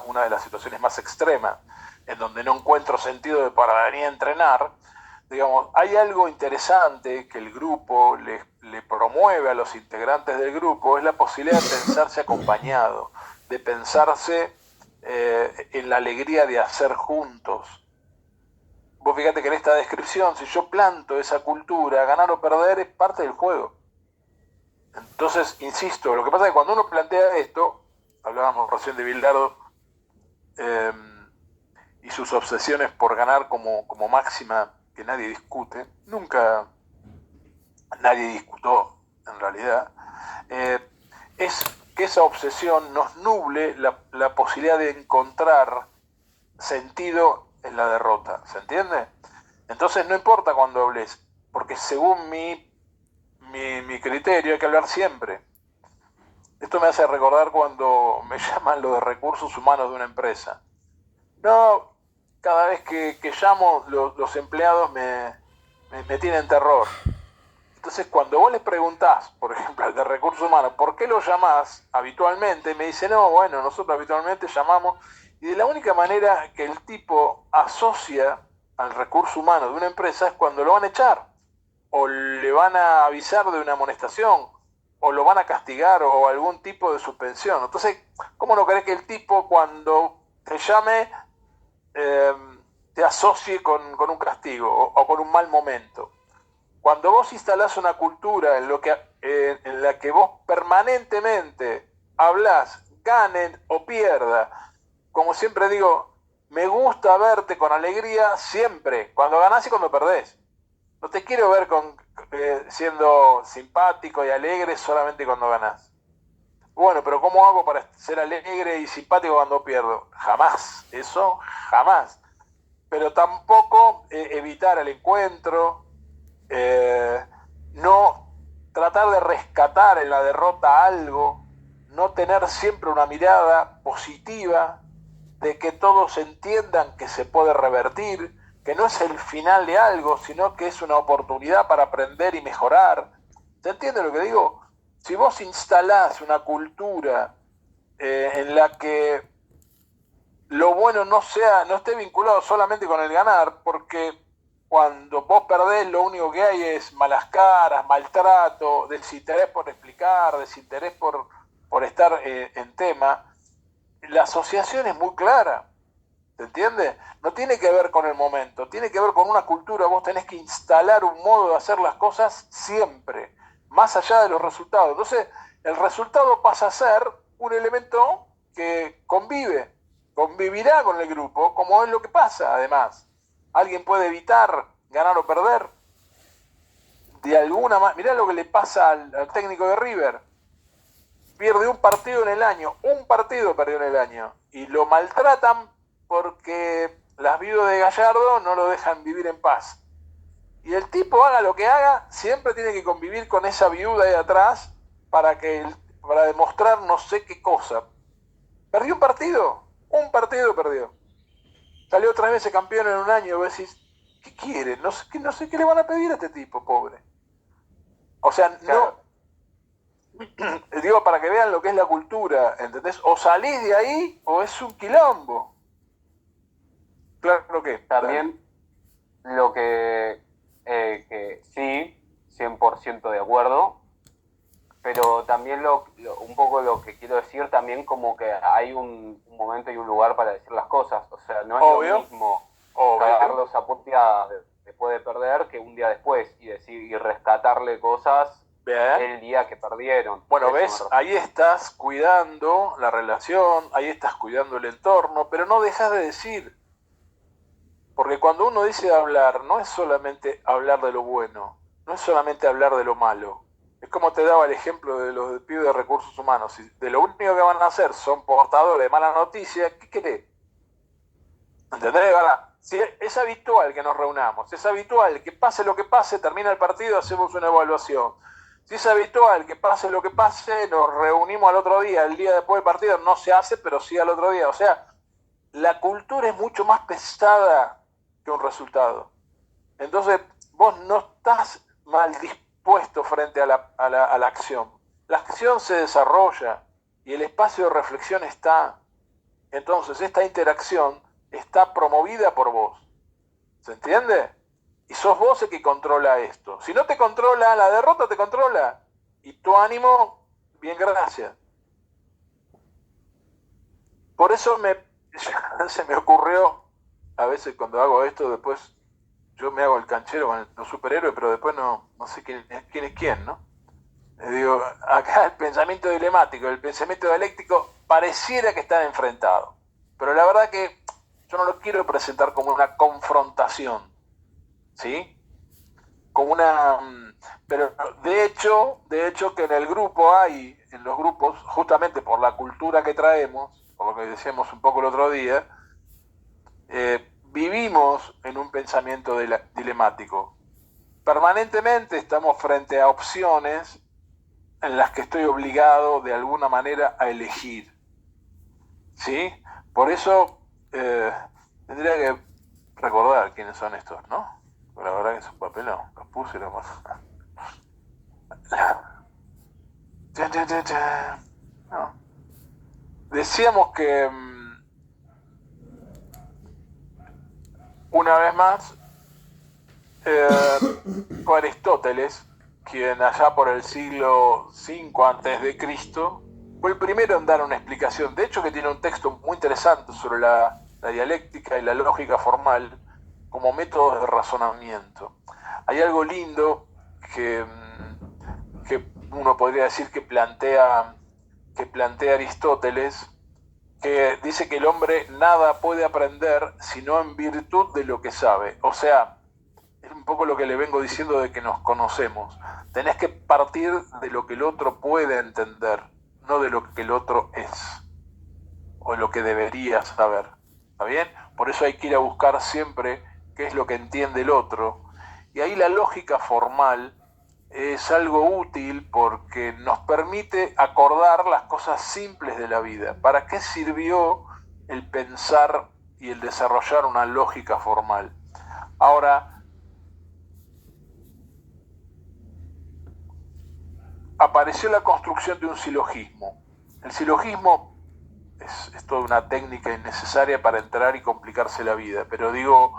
una de las situaciones más extremas, en donde no encuentro sentido para venir a entrenar, digamos, hay algo interesante que el grupo le promueve a los integrantes del grupo, es la posibilidad de pensarse acompañado, de pensarse en la alegría de hacer juntos. Vos fíjate que en esta descripción, si yo planto esa cultura, ganar o perder es parte del juego. Entonces, insisto, lo que pasa es que cuando uno plantea esto, hablábamos recién de Bilardo y sus obsesiones por ganar como máxima que nadie discute, nunca nadie discutió en realidad, es que esa obsesión nos nuble la posibilidad de encontrar sentido en la derrota, ¿se entiende? Entonces no importa cuando hables, porque según mi criterio hay que hablar siempre. Esto me hace recordar cuando me llaman lo de recursos humanos de una empresa. No, cada vez que llamo los empleados me tienen terror. Entonces cuando vos les preguntás, por ejemplo al de recursos humanos, ¿por qué lo llamás habitualmente? Me dice, no, bueno, nosotros habitualmente llamamos, y de la única manera que el tipo asocia al recurso humano de una empresa es cuando lo van a echar, o le van a avisar de una amonestación, o lo van a castigar, o algún tipo de suspensión. Entonces, ¿cómo no querés que el tipo cuando te llame te asocie con un castigo o con un mal momento? Cuando vos instalás una cultura en la que vos permanentemente hablás, ganen o pierda, como siempre digo, me gusta verte con alegría siempre, cuando ganás y cuando perdés. No te quiero ver siendo simpático y alegre solamente cuando ganás. Bueno, pero ¿cómo hago para ser alegre y simpático cuando pierdo? Jamás, eso jamás. Pero tampoco evitar el encuentro, no tratar de rescatar en la derrota algo, no tener siempre una mirada positiva de que todos entiendan que se puede revertir, que no es el final de algo, sino que es una oportunidad para aprender y mejorar. ¿Se entiende lo que digo? Si vos instalás una cultura en la que lo bueno no esté vinculado solamente con el ganar, porque cuando vos perdés lo único que hay es malas caras, maltrato, desinterés por explicar, desinterés por estar en tema, la asociación es muy clara, ¿se entiende? No tiene que ver con el momento, tiene que ver con una cultura, vos tenés que instalar un modo de hacer las cosas siempre, más allá de los resultados. Entonces, el resultado pasa a ser un elemento que convivirá con el grupo, como es lo que pasa, además. Alguien puede evitar ganar o perder de alguna manera. Mirá lo que le pasa al técnico de River. Pierde un partido en el año, un partido perdió en el año, y lo maltratan porque las viudas de Gallardo no lo dejan vivir en paz. Y el tipo, haga lo que haga, siempre tiene que convivir con esa viuda de atrás para demostrar no sé qué cosa. Perdió un partido perdió. Salió 3 veces campeón en un año, y vos decís, ¿qué quieren? No sé qué le van a pedir a este tipo, pobre. O sea, claro. No, digo, para que vean lo que es la cultura, ¿entendés? O salís de ahí o es un quilombo. Claro que. También lo que sí, 100% de acuerdo, pero también un poco lo que quiero decir también como que hay un momento y un lugar para decir las cosas. O sea, no es obvio, lo mismo cagarlos a puteadas después de perder que un día después y rescatarle cosas bien. El día que perdieron. Bueno, ves, ahí estás cuidando la relación, ahí estás cuidando el entorno, pero no dejas de decir. Porque cuando uno dice hablar, no es solamente hablar de lo bueno, no es solamente hablar de lo malo. Es como te daba el ejemplo de los pibes de recursos humanos. Si de lo único que van a hacer son portadores de malas noticias, ¿qué querés? ¿Entendés? Ahora, si es habitual que nos reunamos, es habitual que pase lo que pase, termina el partido, hacemos una evaluación. Si es habitual que pase lo que pase, nos reunimos al otro día, el día después del partido no se hace, pero sí al otro día. O sea, la cultura es mucho más pesada que un resultado. Entonces, vos no estás mal dispuesto frente a la acción. la acción se desarrolla y el espacio de reflexión está. Entonces, esta interacción está promovida por vos. ¿Se entiende? Y sos vos el que controla esto. Si no te controla, la derrota te controla. Y tu ánimo, bien, gracias. Por eso se me ocurrió, a veces cuando hago esto, después yo me hago el canchero con los superhéroes, pero después no sé quién es quién, ¿no? Digo, acá el pensamiento dilemático, el pensamiento dialéctico pareciera que están enfrentados. Pero la verdad que yo no lo quiero presentar como una confrontación, ¿sí? Como una... Pero de hecho que en el grupo hay, en los grupos, justamente por la cultura que traemos, por lo que decíamos un poco el otro día, vivimos en un pensamiento dilemático. Permanentemente estamos frente a opciones en las que estoy obligado de alguna manera a elegir. ¿Sí? Por eso tendría que recordar quiénes son estos, ¿no? Pero la verdad que es un papelón. Los puse y los más. No. Decíamos que una vez más fue Aristóteles quien allá por el siglo V a.C. fue el primero en dar una explicación. De hecho, que tiene un texto muy interesante sobre la dialéctica y la lógica formal como métodos de razonamiento. Hay algo lindo que uno podría decir que plantea Aristóteles, que dice que el hombre nada puede aprender sino en virtud de lo que sabe. O sea, es un poco lo que le vengo diciendo de que nos conocemos. Tenés que partir de lo que el otro puede entender, no de lo que el otro es, o lo que debería saber. ¿Está bien? Por eso hay que ir a buscar siempre qué es lo que entiende el otro. Y ahí la lógica formal es algo útil porque nos permite acordar las cosas simples de la vida. ¿Para qué sirvió el pensar y el desarrollar una lógica formal? Ahora, apareció la construcción de un silogismo. El silogismo es toda una técnica innecesaria para entrar y complicarse la vida, pero digo,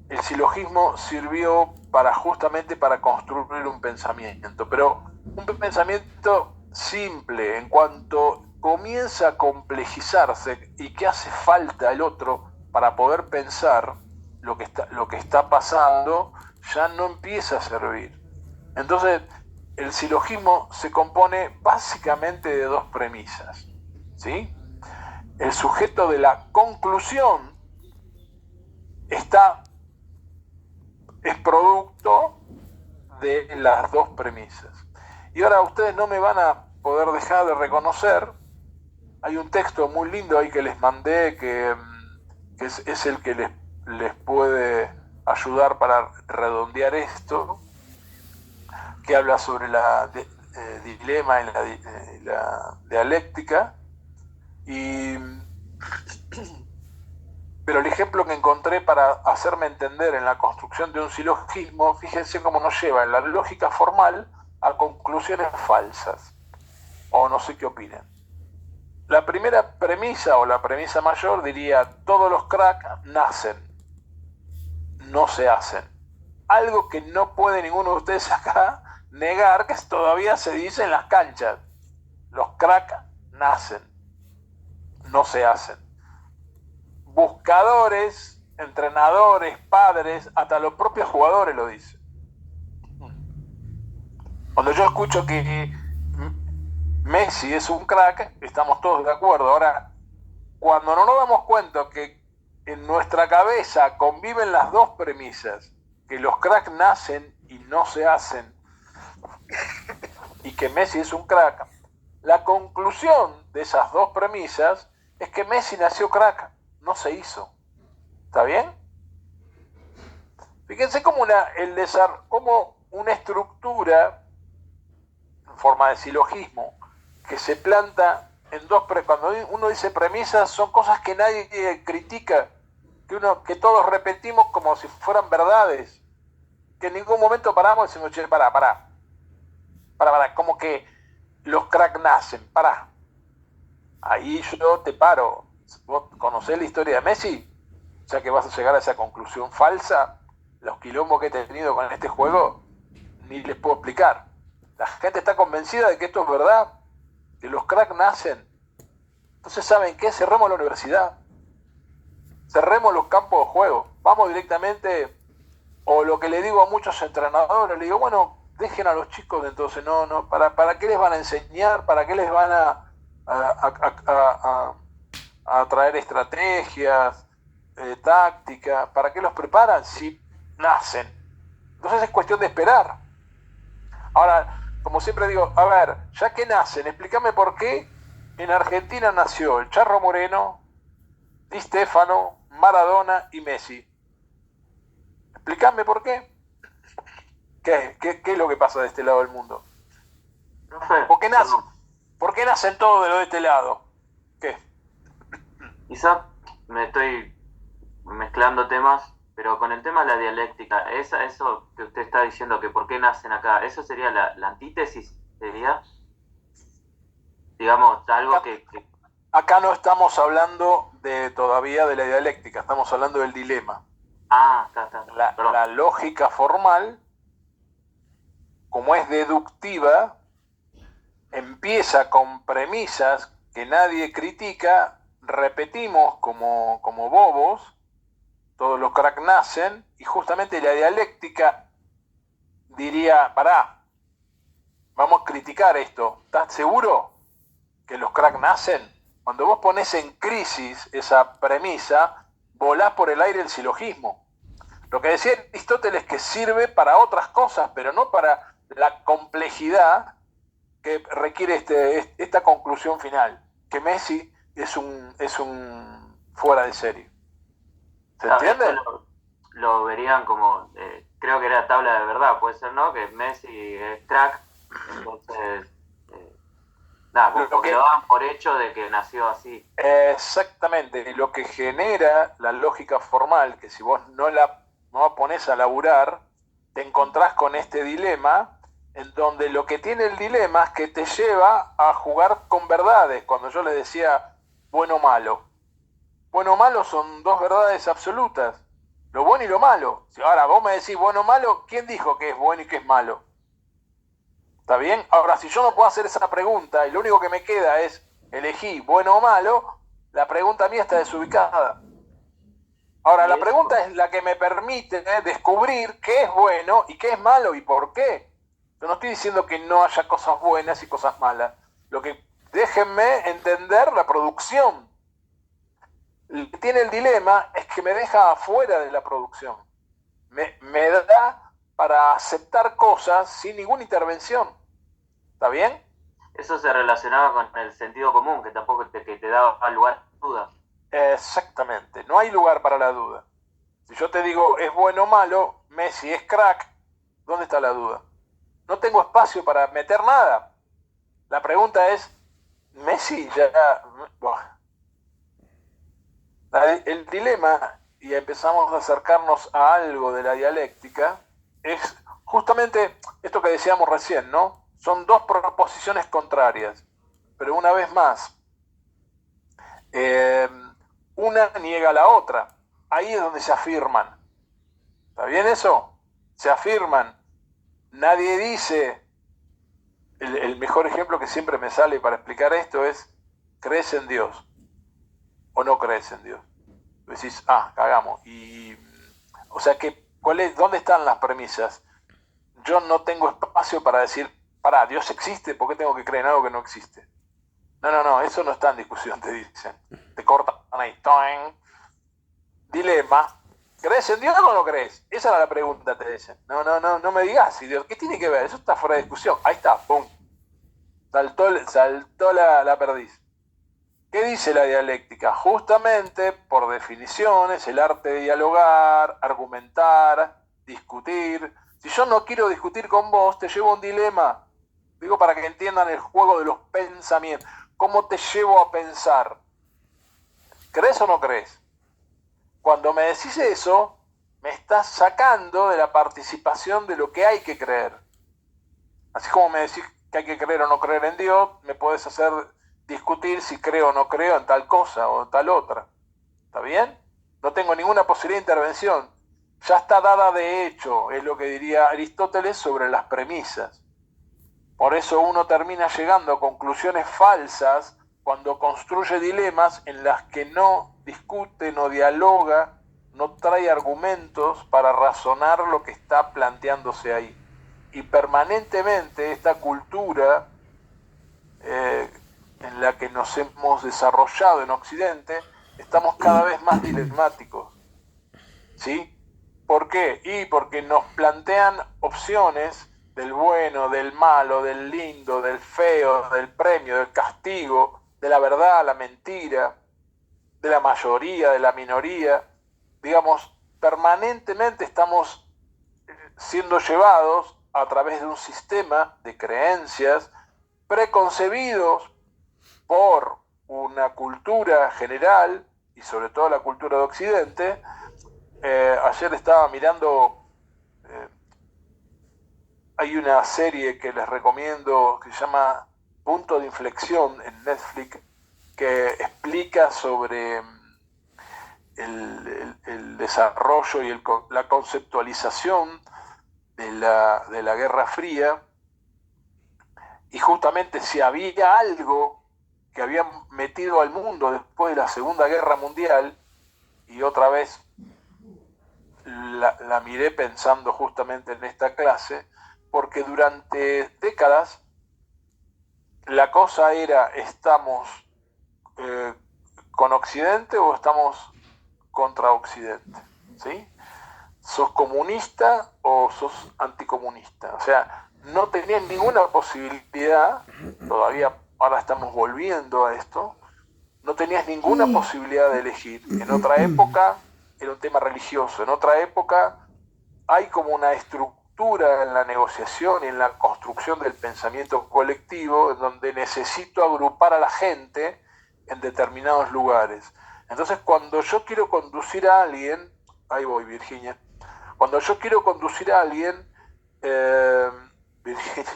el silogismo sirvió justamente para construir un pensamiento, pero un pensamiento simple en cuanto comienza a complejizarse y que hace falta el otro para poder pensar lo que está pasando, ya no empieza a servir. Entonces, el silogismo se compone básicamente de dos premisas, ¿sí? El sujeto de la conclusión es producto de las dos premisas. Y ahora ustedes no me van a poder dejar de reconocer, hay un texto muy lindo ahí que les mandé que es el que les puede ayudar para redondear esto, que habla sobre la dilema y la dialéctica, pero el ejemplo que encontré para hacerme entender en la construcción de un silogismo, fíjense cómo nos lleva en la lógica formal a conclusiones falsas, o no sé qué opinen. La primera premisa o la premisa mayor diría: todos los cracks nacen, no se hacen. Algo que no puede ninguno de ustedes acá negar, que todavía se dice en las canchas. Los cracks nacen, no se hacen. Buscadores, entrenadores, padres, hasta los propios jugadores lo dicen. Cuando yo escucho que Messi es un crack, estamos todos de acuerdo. Ahora, cuando no nos damos cuenta que en nuestra cabeza conviven las dos premisas, que los cracks nacen y no se hacen, y que Messi es un crack, la conclusión de esas dos premisas es que Messi nació crack, no se hizo. ¿Está bien? Fíjense cómo una estructura en forma de silogismo que se planta en dos cuando uno dice premisas, son cosas que nadie critica, que todos repetimos como si fueran verdades, que en ningún momento paramos y decimos: che, pará, como que los crack nacen. Pará. Ahí yo te paro. ¿Vos conocés la historia de Messi? O sea que vas a llegar a esa conclusión falsa. Los quilombos que he tenido con este juego, ni les puedo explicar. La gente está convencida de que esto es verdad, que los cracks nacen. Entonces, ¿saben qué? Cerremos la universidad. Cerremos los campos de juego. Vamos directamente, o lo que le digo a muchos entrenadores, le digo, bueno, dejen a los chicos entonces, ¿para qué les van a enseñar? ¿Para qué les van a traer estrategias, tácticas? ¿Para qué los preparan si nacen? Entonces es cuestión de esperar. Ahora, como siempre digo, a ver, ya que nacen, explícame por qué en Argentina nació el Charro Moreno, Di Stéfano, Maradona y Messi. Explícame por qué. ¿Qué es lo que pasa de este lado del mundo? No sé. ¿Por qué nacen todos de este lado? ¿Qué? Quizá me estoy mezclando temas, pero con el tema de la dialéctica, eso que usted está diciendo, que por qué nacen acá, eso sería la antítesis, sería, digamos, algo que... Acá no estamos hablando todavía de la dialéctica, estamos hablando del dilema. Está. La lógica formal, como es deductiva, empieza con premisas que nadie critica, repetimos como bobos, todos los cracks nacen, y justamente la dialéctica diría, pará, vamos a criticar esto, ¿estás seguro que los cracks nacen? Cuando vos pones en crisis esa premisa, volás por el aire el silogismo. Lo que decía Aristóteles, que sirve para otras cosas, pero no para la complejidad que requiere esta conclusión final, que Messi es un fuera de serie. ¿Se entiende? Lo verían como, creo que era tabla de verdad, puede ser, ¿no? Que Messi es crack, entonces, porque lo dan por hecho de que nació así. Exactamente, y lo que genera la lógica formal, que si vos no la pones a laburar, te encontrás con este dilema, en donde lo que tiene el dilema es que te lleva a jugar con verdades. Cuando yo les decía bueno o malo, bueno o malo son dos verdades absolutas, lo bueno y lo malo. Si ahora vos me decís bueno o malo, ¿quién dijo que es bueno y que es malo? ¿Está bien? Ahora, si yo no puedo hacer esa pregunta y lo único que me queda es elegir bueno o malo, la pregunta mía está desubicada. Ahora, la pregunta es la que me permite descubrir qué es bueno y qué es malo y por qué. Yo no estoy diciendo que no haya cosas buenas y cosas malas. Déjenme entender la producción. Lo que tiene el dilema es que me deja afuera de la producción. Me da para aceptar cosas sin ninguna intervención. ¿Está bien? Eso se relacionaba con el sentido común, que tampoco te daba lugar a dudas. Exactamente, no hay lugar para la duda. Si yo te digo es bueno o malo, Messi es crack, ¿dónde está la duda? No tengo espacio para meter nada. La pregunta es, Messi ya... El dilema, y empezamos a acercarnos a algo de la dialéctica, es justamente esto que decíamos recién, ¿no? Son dos proposiciones contrarias, pero una vez más, una niega a la otra. Ahí es donde se afirman. ¿Está bien eso? Se afirman. Nadie dice... El mejor ejemplo que siempre me sale para explicar esto es, ¿crees en Dios o no crees en Dios? Decís, cagamos. O sea, ¿dónde están las premisas? Yo no tengo espacio para decir, pará, Dios existe, ¿por qué tengo que creer en algo que no existe? No, eso no está en discusión, te dicen. Te cortan ahí. Dilema. ¿Crees en Dios o no crees? Esa era la pregunta, te dicen. No me digas si Dios. ¿Qué tiene que ver? Eso está fuera de discusión. Ahí está, pum. Saltó la perdiz. ¿Qué dice la dialéctica? Justamente, por definición, es el arte de dialogar, argumentar, discutir. Si yo no quiero discutir con vos, te llevo un dilema. Digo para que entiendan el juego de los pensamientos. ¿Cómo te llevo a pensar? ¿Crees o no crees? Cuando me decís eso, me estás sacando de la participación de lo que hay que creer. Así como me decís, que hay que creer o no creer en Dios, me puedes hacer discutir si creo o no creo en tal cosa o en tal otra. ¿Está bien? No tengo ninguna posibilidad de intervención. Ya está dada de hecho, es lo que diría Aristóteles sobre las premisas. Por eso uno termina llegando a conclusiones falsas cuando construye dilemas en las que no discute, no dialoga, no trae argumentos para razonar lo que está planteándose ahí. Y permanentemente esta cultura en la que nos hemos desarrollado en Occidente, estamos cada vez más dilemáticos. ¿Sí? ¿Por qué? Y porque nos plantean opciones del bueno, del malo, del lindo, del feo, del premio, del castigo, de la verdad, la mentira, de la mayoría, de la minoría. Digamos, permanentemente estamos siendo llevados a través de un sistema de creencias preconcebidos por una cultura general y sobre todo la cultura de Occidente. Ayer estaba mirando, hay una serie que les recomiendo que se llama Punto de Inflexión en Netflix, que explica sobre el desarrollo y la conceptualización de la Guerra Fría, y justamente si había algo que había metido al mundo después de la Segunda Guerra Mundial, y otra vez la miré pensando justamente en esta clase, porque durante décadas la cosa era, ¿estamos con Occidente o estamos contra Occidente? ¿Sí? ¿Sos comunista o sos anticomunista? O sea, no tenían ninguna posibilidad, todavía ahora estamos volviendo a esto, no tenías ninguna posibilidad de elegir. En otra época era un tema religioso, en otra época hay como una estructura en la negociación y en la construcción del pensamiento colectivo en donde necesito agrupar a la gente en determinados lugares. Entonces, cuando yo quiero conducir a alguien, ahí voy, Virginia, cuando yo quiero conducir a alguien, Virginia,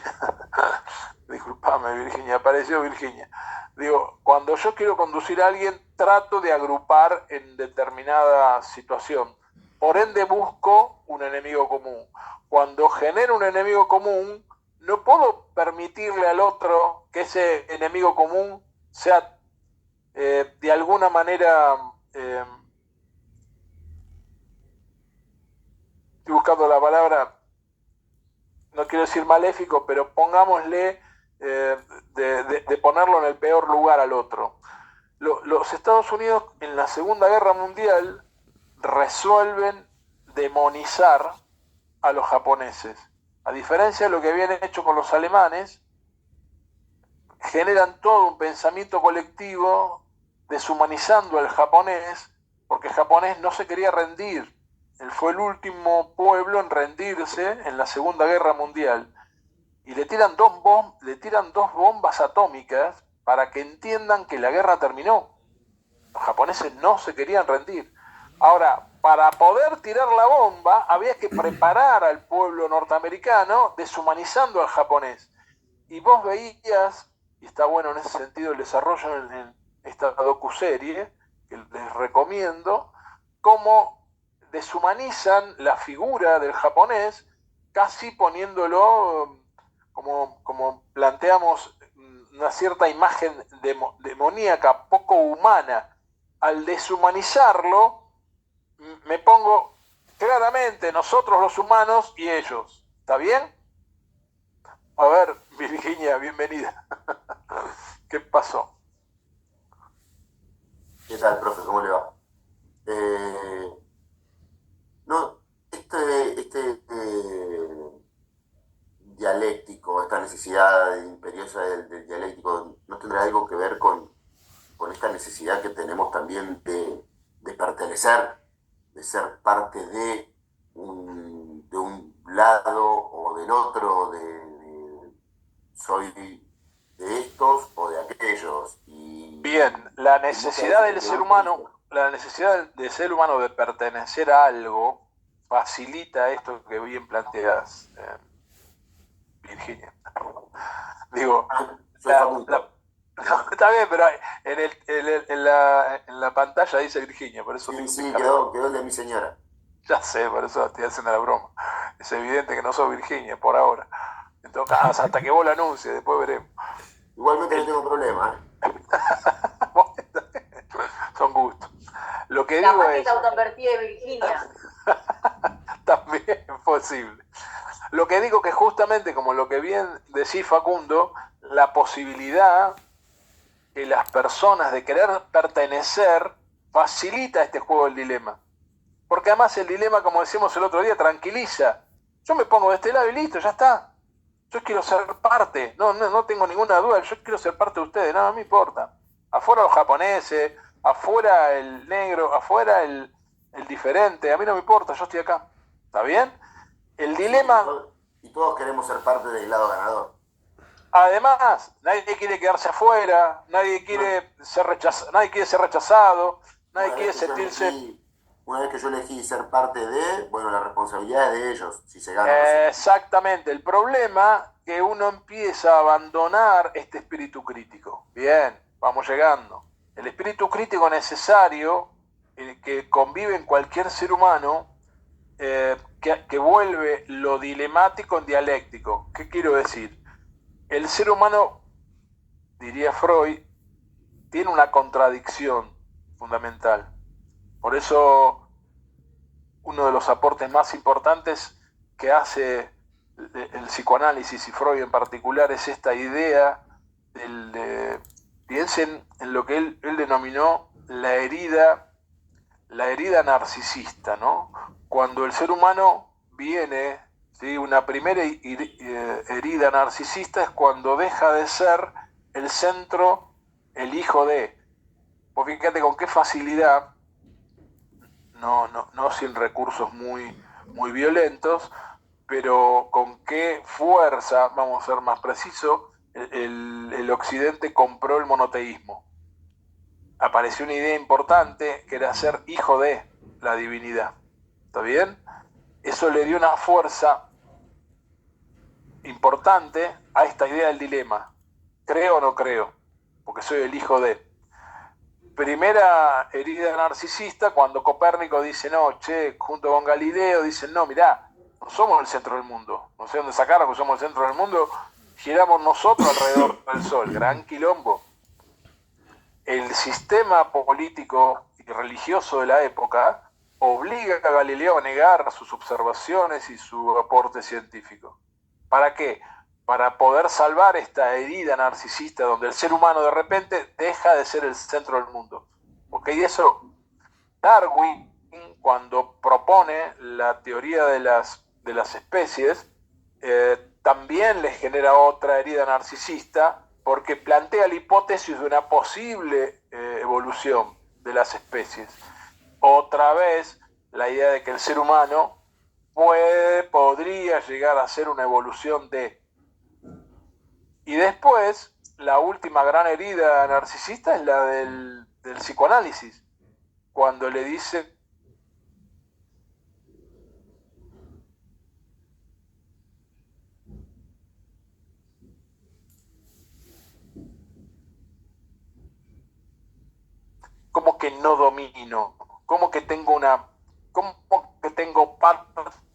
disculpame, Virginia, apareció Virginia. Digo, cuando yo quiero conducir a alguien, trato de agrupar en determinada situación. Por ende, busco un enemigo común. Cuando genero un enemigo común, no puedo permitirle al otro que ese enemigo común sea de alguna manera, estoy buscando la palabra, no quiero decir maléfico, pero pongámosle de ponerlo en el peor lugar al otro. Los Estados Unidos en la Segunda Guerra Mundial resuelven demonizar a los japoneses. A diferencia de lo que habían hecho con los alemanes, generan todo un pensamiento colectivo deshumanizando al japonés, porque el japonés no se quería rendir. Él fue el último pueblo en rendirse en la Segunda Guerra Mundial. Y le tiran dos bombas atómicas para que entiendan que la guerra terminó. Los japoneses no se querían rendir. Ahora, para poder tirar la bomba, había que preparar al pueblo norteamericano deshumanizando al japonés. Y vos veías, y está bueno en ese sentido el desarrollo en esta docuserie, que les recomiendo, cómo deshumanizan la figura del japonés, casi poniéndolo como planteamos una cierta imagen demoníaca, poco humana. Al deshumanizarlo, me pongo claramente nosotros los humanos y ellos. ¿Está bien? A ver, Virginia, bienvenida. ¿Qué pasó? ¿Qué tal, profe? ¿Cómo le va? No, dialéctico, esta necesidad imperiosa del dialéctico, ¿no tendrá algo que ver con esta necesidad que tenemos también de pertenecer, de ser parte de un lado o del otro, soy de estos o de aquellos? Bien, la necesidad del ser humano de pertenecer a algo facilita esto que bien planteas, Virginia. Digo, Soy Facundo. no, está bien, pero en la pantalla dice Virginia, por eso Sí, te sí, cargo. quedó el de mi señora. Ya sé, por eso estoy haciendo la broma. Es evidente que no sos Virginia por ahora. En todo caso, hasta que vos lo anuncies, después veremos. Igualmente no El- tengo problema, ¿eh? Son gustos. Lo que digo Capaz que es, te autopertí de Virginia. también es posible. Lo que digo que justamente, como lo que bien decís Facundo, la posibilidad que las personas de querer pertenecer facilita este juego del dilema. Porque además el dilema, como decimos el otro día, tranquiliza. Yo me pongo de este lado y listo, ya está. Yo quiero ser parte, no tengo ninguna duda, yo quiero ser parte de ustedes, nada me importa. Afuera los japoneses, afuera el negro, afuera el diferente, a mí no me importa, yo estoy acá. ¿Está bien? El Sí, dilema, y todos queremos ser parte del lado ganador. además, nadie quiere quedarse afuera, nadie quiere ser rechazado, nadie quiere sentirse... Una vez que yo elegí ser parte de, bueno, la responsabilidad es de ellos, si se gana o no se gana. Exactamente, el problema que uno empieza a abandonar este espíritu crítico. Bien, vamos llegando. El espíritu crítico necesario que convive en cualquier ser humano, que vuelve lo dilemático en dialéctico. ¿Qué quiero decir? El ser humano, diría Freud, tiene una contradicción fundamental. Por eso uno de los aportes más importantes que hace el psicoanálisis y Freud en particular es esta idea piensen en lo que él denominó la herida narcisista, ¿no? Cuando el ser humano viene, ¿sí? Una primera herida narcisista es cuando deja de ser el centro, el hijo de. Pues fíjate con qué facilidad, no sin recursos muy violentos, pero con qué fuerza, vamos a ser más precisos, el Occidente compró el monoteísmo. Apareció una idea importante que era ser hijo de la divinidad. ¿Está bien? Eso le dio una fuerza importante a esta idea del dilema. ¿Creo o no creo? Porque soy el hijo de. Primera herida narcisista cuando Copérnico dice, no, che, junto con Galileo, dicen, no, mirá, no somos el centro del mundo. No sé dónde sacaron que somos el centro del mundo. Giramos nosotros alrededor del Sol. Gran quilombo. El sistema político y religioso de la época obliga a Galileo a negar sus observaciones y su aporte científico. ¿Para qué? Para poder salvar esta herida narcisista donde el ser humano de repente deja de ser el centro del mundo. ¿Ok? Y eso, Darwin, cuando propone la teoría de las especies, también le genera otra herida narcisista porque plantea la hipótesis de una posible evolución de las especies. Otra vez, la idea de que el ser humano podría llegar a ser una evolución de. Y después, la última gran herida narcisista es la del psicoanálisis, cuando le dice como que no domino, como que tengo parte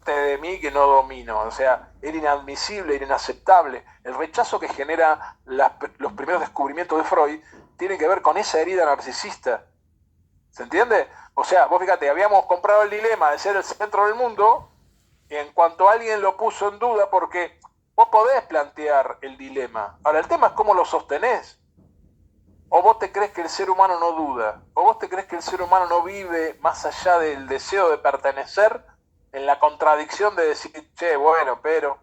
de mí que no domino, o sea, era inadmisible, era inaceptable. El rechazo que genera los primeros descubrimientos de Freud tiene que ver con esa herida narcisista. ¿Se entiende? O sea, vos fíjate, habíamos comprado el dilema de ser el centro del mundo y en cuanto alguien lo puso en duda, porque vos podés plantear el dilema. Ahora, el tema es cómo lo sostenés. ¿O vos te crees que el ser humano no duda? ¿O vos te crees que el ser humano no vive más allá del deseo de pertenecer en la contradicción de decir, che, bueno, pero...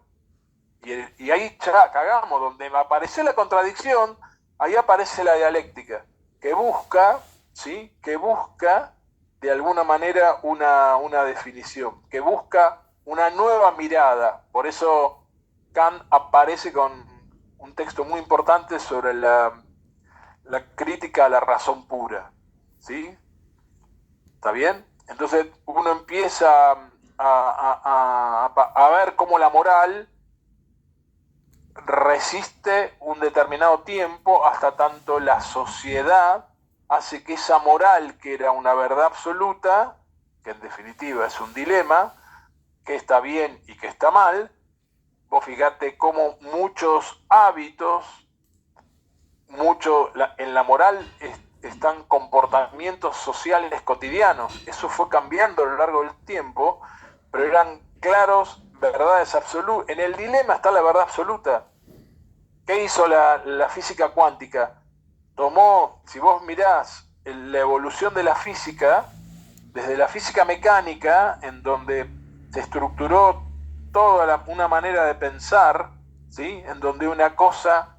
Y ahí ya cagamos, donde aparece la contradicción, ahí aparece la dialéctica, que busca, ¿sí? Que busca de alguna manera una definición, que busca una nueva mirada. Por eso Kant aparece con un texto muy importante sobre la crítica a la razón pura, ¿sí? ¿Está bien? Entonces uno empieza a ver cómo la moral resiste un determinado tiempo hasta tanto la sociedad hace que esa moral, que era una verdad absoluta, que en definitiva es un dilema, que está bien y que está mal, vos fíjate cómo muchos hábitos, en la moral están comportamientos sociales cotidianos. Eso fue cambiando a lo largo del tiempo, pero eran claros verdades absolutas. En el dilema está la verdad absoluta. ¿Qué hizo la física cuántica? Tomó, si vos mirás la evolución de la física, desde la física mecánica, en donde se estructuró toda una manera de pensar, ¿sí? En donde una cosa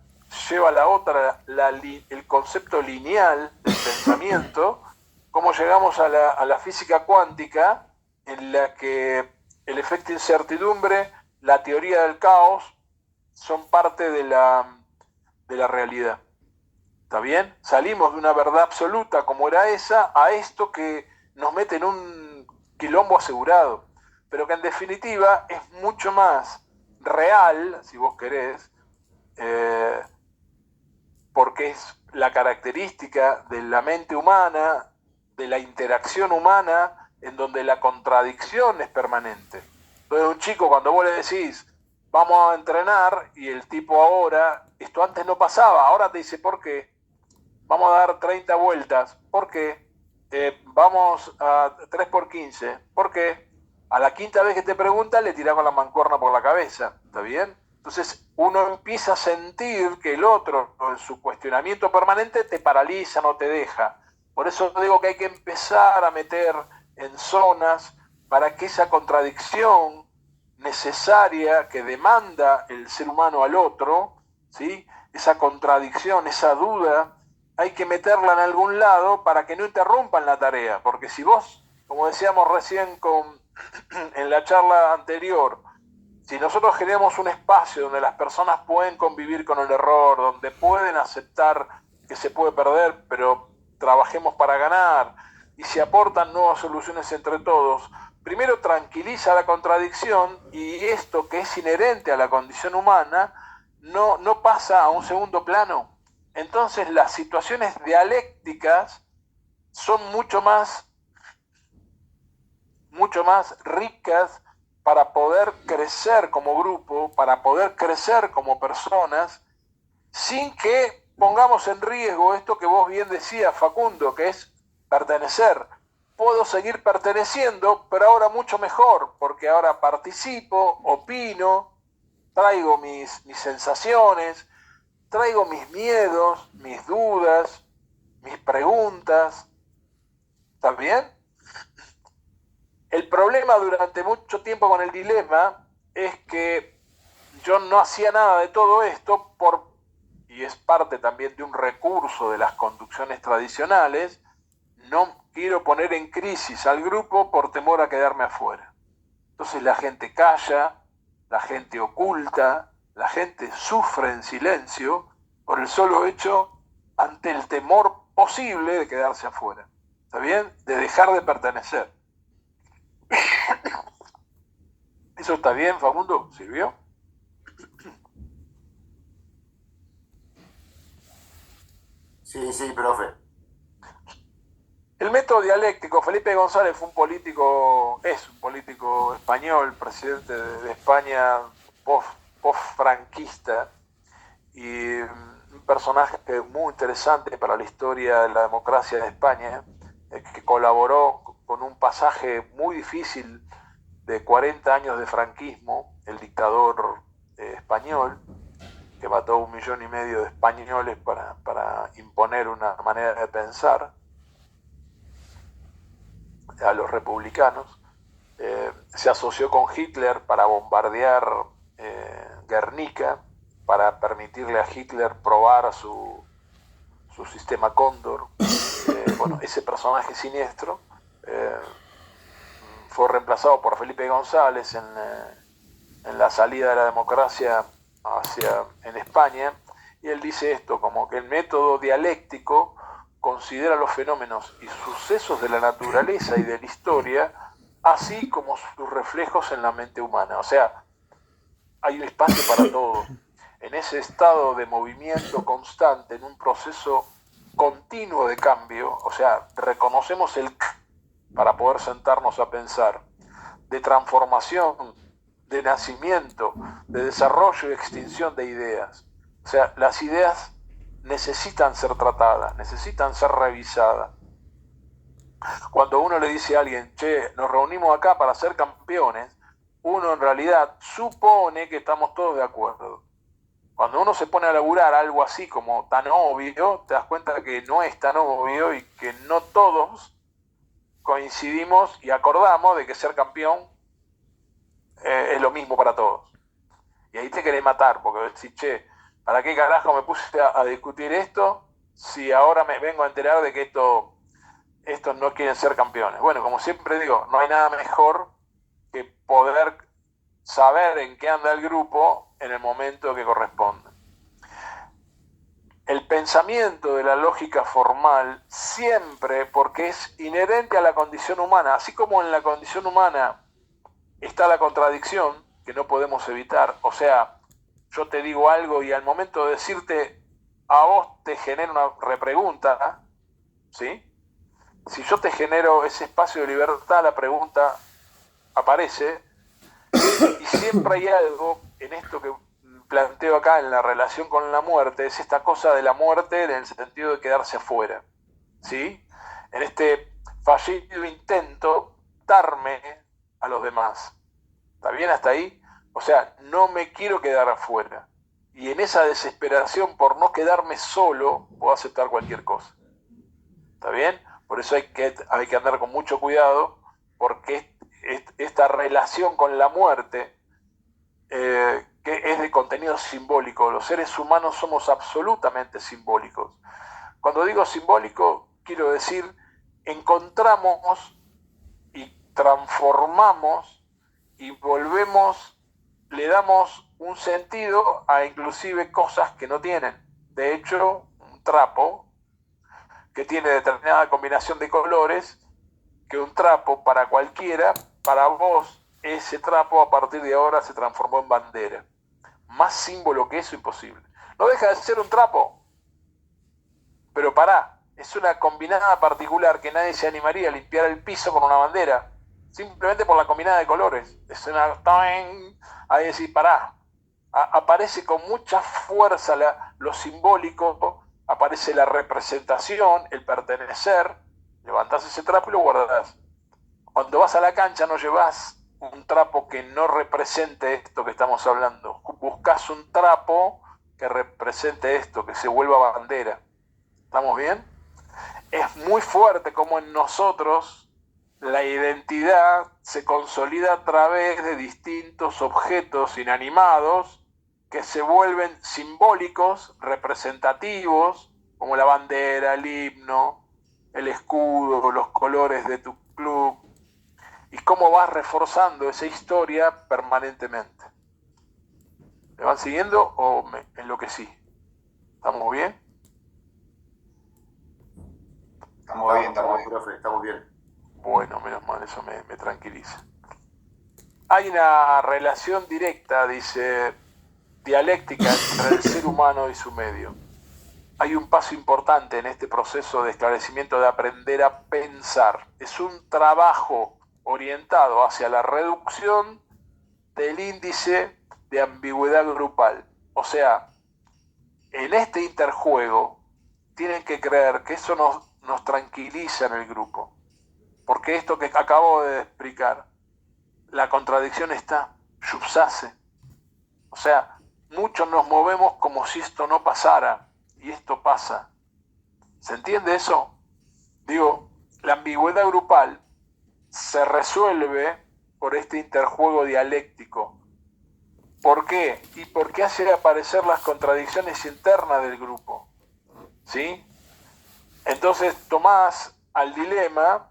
lleva a la otra, el concepto lineal del pensamiento, cómo llegamos a la física cuántica, en la que el efecto incertidumbre, la teoría del caos, son parte de la realidad. ¿Está bien? Salimos de una verdad absoluta como era esa a esto que nos mete en un quilombo asegurado, pero que en definitiva es mucho más real, si vos querés, porque es la característica de la mente humana, de la interacción humana, en donde la contradicción es permanente. Entonces un chico, cuando vos le decís, vamos a entrenar, y el tipo ahora, esto antes no pasaba, ahora te dice, ¿por qué? Vamos a dar 30 vueltas, ¿por qué? Vamos a 3x15, ¿por qué? A la quinta vez que te pregunta, le tiramos la mancuerna por la cabeza, ¿está bien? Entonces uno empieza a sentir que el otro, en su cuestionamiento permanente, te paraliza, no te deja. Por eso digo que hay que empezar a meter en zonas para que esa contradicción necesaria que demanda el ser humano al otro, ¿sí? Esa contradicción, esa duda, hay que meterla en algún lado para que no interrumpan la tarea, porque si vos, como decíamos recién en la charla anterior, si nosotros generamos un espacio donde las personas pueden convivir con el error, donde pueden aceptar que se puede perder, pero trabajemos para ganar, y se aportan nuevas soluciones entre todos, primero tranquiliza la contradicción, y esto que es inherente a la condición humana no pasa a un segundo plano. Entonces las situaciones dialécticas son mucho más ricas para poder crecer como grupo, para poder crecer como personas, sin que pongamos en riesgo esto que vos bien decías, Facundo, que es pertenecer. Puedo seguir perteneciendo, pero ahora mucho mejor, porque ahora participo, opino, traigo mis sensaciones, traigo mis miedos, mis dudas, mis preguntas. ¿Está bien? El problema durante mucho tiempo con el dilema es que yo no hacía nada de todo esto y es parte también de un recurso de las conducciones tradicionales, no quiero poner en crisis al grupo por temor a quedarme afuera. Entonces la gente calla, la gente oculta, la gente sufre en silencio por el solo hecho, ante el temor posible de quedarse afuera. ¿Está bien? De dejar de pertenecer. ¿Eso está bien, Facundo? ¿Sirvió? Sí, profe. El método dialéctico, Felipe González es un político español, presidente de España post-franquista, y un personaje muy interesante para la historia de la democracia de España, que colaboró con un pasaje muy difícil de 40 años de franquismo, el dictador español, que mató 1,5 millones de españoles para imponer una manera de pensar a los republicanos. Se asoció con Hitler para bombardear Guernica, para permitirle a Hitler probar su sistema Cóndor. Bueno, ese personaje siniestro fue reemplazado por Felipe González en la salida de la democracia en España, y él dice esto, como que el método dialéctico considera los fenómenos y sucesos de la naturaleza y de la historia, así como sus reflejos en la mente humana. O sea, hay un espacio para todo. en ese estado de movimiento constante, en un proceso continuo de cambio, o sea, reconocemos el para poder sentarnos a pensar, de transformación, de nacimiento, de desarrollo y extinción de ideas. O sea, las ideas necesitan ser tratadas, necesitan ser revisadas. Cuando uno le dice a alguien, che, nos reunimos acá para ser campeones, uno en realidad supone que estamos todos de acuerdo. Cuando uno se pone a laburar algo así como tan obvio, te das cuenta que no es tan obvio y que no todos coincidimos y acordamos de que ser campeón es lo mismo para todos. Y ahí te querés matar, porque decís, che, ¿para qué carajo me puse a discutir esto si ahora me vengo a enterar de que estos no quieren ser campeones? Bueno, como siempre digo, no hay nada mejor que poder saber en qué anda el grupo en el momento que corresponde. El pensamiento de la lógica formal siempre, porque es inherente a la condición humana, así como en la condición humana está la contradicción que no podemos evitar, o sea, yo te digo algo y al momento de decirte a vos te genera una repregunta, ¿sí? Si yo te genero ese espacio de libertad, la pregunta aparece y siempre hay algo en esto que planteo acá en la relación con la muerte, es esta cosa de la muerte en el sentido de quedarse afuera, ¿sí? En este fallido intento darme a los demás. ¿Está bien hasta ahí? O sea, no me quiero quedar afuera. Y en esa desesperación por no quedarme solo, puedo aceptar cualquier cosa. ¿Está bien? Por eso hay que andar con mucho cuidado, porque esta relación con la muerte, que es de contenido simbólico. Los seres humanos somos absolutamente simbólicos. Cuando digo simbólico, quiero decir, encontramos y transformamos y volvemos, le damos un sentido a inclusive cosas que no tienen. De hecho, un trapo que tiene determinada combinación de colores, que un trapo para cualquiera, para vos, ese trapo a partir de ahora se transformó en bandera. Más símbolo que eso, imposible. No deja de ser un trapo, pero es una combinada particular que nadie se animaría a limpiar el piso con una bandera, simplemente por la combinada de colores. Es una... Ahí decís, aparece con mucha fuerza lo simbólico, aparece la representación, el pertenecer, levantás ese trapo y lo guardás. Cuando vas a la cancha no llevas un trapo que no represente esto que estamos hablando. Buscas un trapo que represente esto, que se vuelva bandera. ¿Estamos bien? Es muy fuerte como en nosotros la identidad se consolida a través de distintos objetos inanimados que se vuelven simbólicos, representativos, como la bandera, el himno, el escudo, los colores de tu club, y cómo vas reforzando esa historia permanentemente. ¿Me van siguiendo o me enloquecí? ¿Estamos bien? Estamos bien, profe, estamos bien. Bueno, menos mal, eso me tranquiliza. Hay una relación directa, dice, dialéctica entre el ser humano y su medio. Hay un paso importante en este proceso de esclarecimiento de aprender a pensar. Es un trabajo orientado hacia la reducción del índice de ambigüedad grupal. O sea, en este interjuego tienen que creer que eso nos tranquiliza en el grupo. Porque esto que acabo de explicar, la contradicción está, subsase. O sea, muchos nos movemos como si esto no pasara, y esto pasa. ¿Se entiende eso? Digo, la ambigüedad grupal se resuelve por este interjuego dialéctico. ¿Por qué? Y porque hace aparecer las contradicciones internas del grupo. ¿Sí? Entonces tomás al dilema,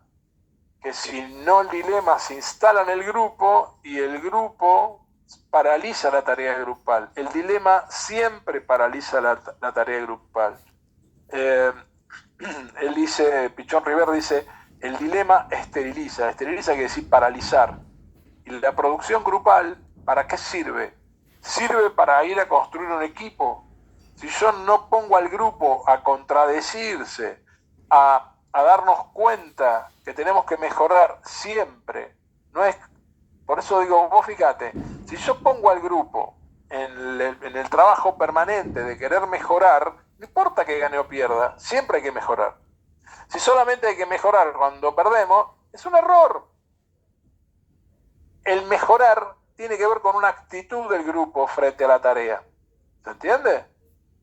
que si no el dilema se instala en el grupo y el grupo paraliza la tarea grupal. El dilema siempre paraliza la tarea grupal. Él dice, Pichón River dice, el dilema esteriliza quiere decir paralizar. Y la producción grupal, ¿para qué sirve? sirve para ir a construir un equipo. Si yo no pongo al grupo a contradecirse, a darnos cuenta que tenemos que mejorar siempre, no es, por eso digo, vos fíjate, si yo pongo al grupo en el trabajo permanente de querer mejorar, no importa que gane o pierda, siempre hay que mejorar. Si solamente hay que mejorar cuando perdemos, es un error. El mejorar tiene que ver con una actitud del grupo frente a la tarea. ¿Se entiende?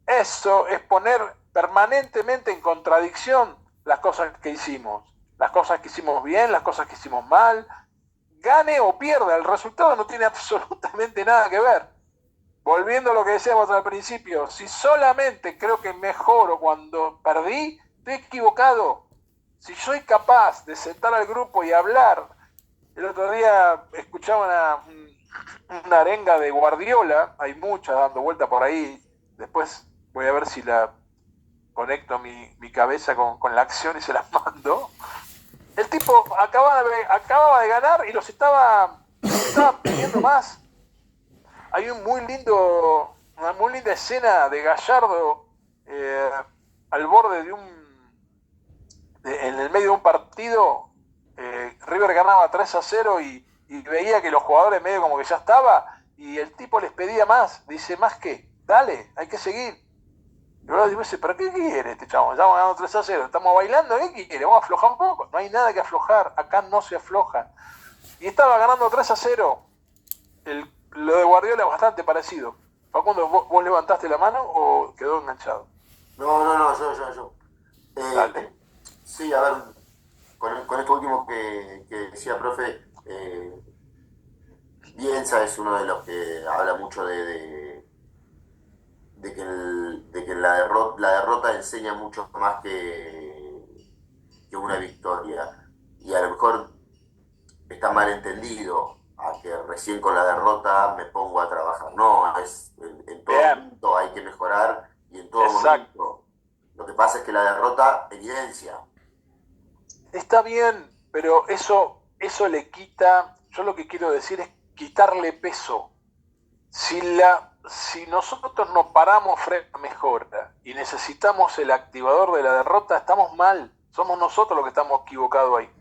Eso es poner permanentemente en contradicción las cosas que hicimos. Las cosas que hicimos bien, las cosas que hicimos mal. Gane o pierda, el resultado no tiene absolutamente nada que ver. Volviendo a lo que decíamos al principio, si solamente creo que mejoro cuando perdí, estoy equivocado. Si soy capaz de sentar al grupo y hablar, el otro día escuchaba una arenga de Guardiola, hay muchas dando vuelta por ahí, después voy a ver si la conecto mi cabeza con la acción y se las mando. El tipo acababa de ganar y los estaba pidiendo más. Hay una muy linda escena de Gallardo al borde en el medio de un partido. River ganaba 3-0 y veía que los jugadores medio como que ya estaba, y el tipo les pedía más. Dice, ¿más qué? Dale, hay que seguir. Y luego dice, ¿pero qué quiere este chavo? Estamos ganando 3-0, estamos bailando, ¿qué quiere? ¿Vamos a aflojar un poco? No hay nada que aflojar, acá no se afloja. Y estaba ganando 3-0. Lo de Guardiola es bastante parecido. Facundo, ¿vos levantaste la mano o quedó enganchado? No, yo. Dale. Sí, a ver, con esto último que decía, profe, Bielsa es uno de los que habla mucho de que la derrota enseña mucho más que una victoria. Y a lo mejor está mal entendido a que recién con la derrota me pongo a trabajar. No, en todo momento hay que mejorar, y en todo momento. Lo que pasa es que la derrota evidencia. Está bien, pero eso le quita, yo lo que quiero decir es quitarle peso. Si nosotros nos paramos frente a mejora y necesitamos el activador de la derrota, estamos mal. Somos nosotros los que estamos equivocados ahí.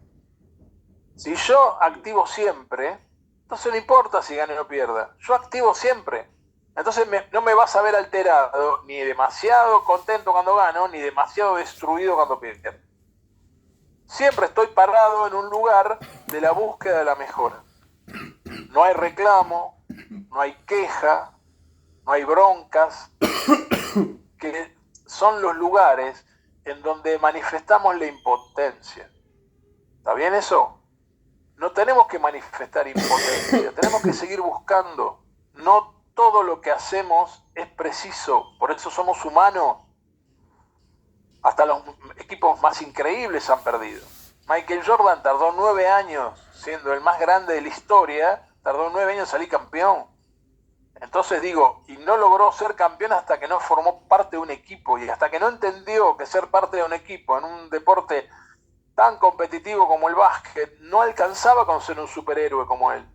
Si yo activo siempre, entonces no importa si gane o pierda. Yo activo siempre. Entonces no me vas a ver alterado, ni demasiado contento cuando gano, ni demasiado destruido cuando pierdo. Siempre estoy parado en un lugar de la búsqueda de la mejora. No hay reclamo, no hay queja, no hay broncas, que son los lugares en donde manifestamos la impotencia. ¿Está bien eso? No tenemos que manifestar impotencia, tenemos que seguir buscando. No todo lo que hacemos es preciso, por eso somos humanos. Hasta los equipos más increíbles han perdido. Michael Jordan tardó 9 años, siendo el más grande de la historia, tardó 9 años en salir campeón. Entonces digo, y no logró ser campeón hasta que no formó parte de un equipo, y hasta que no entendió que ser parte de un equipo en un deporte tan competitivo como el básquet no alcanzaba con ser un superhéroe como él.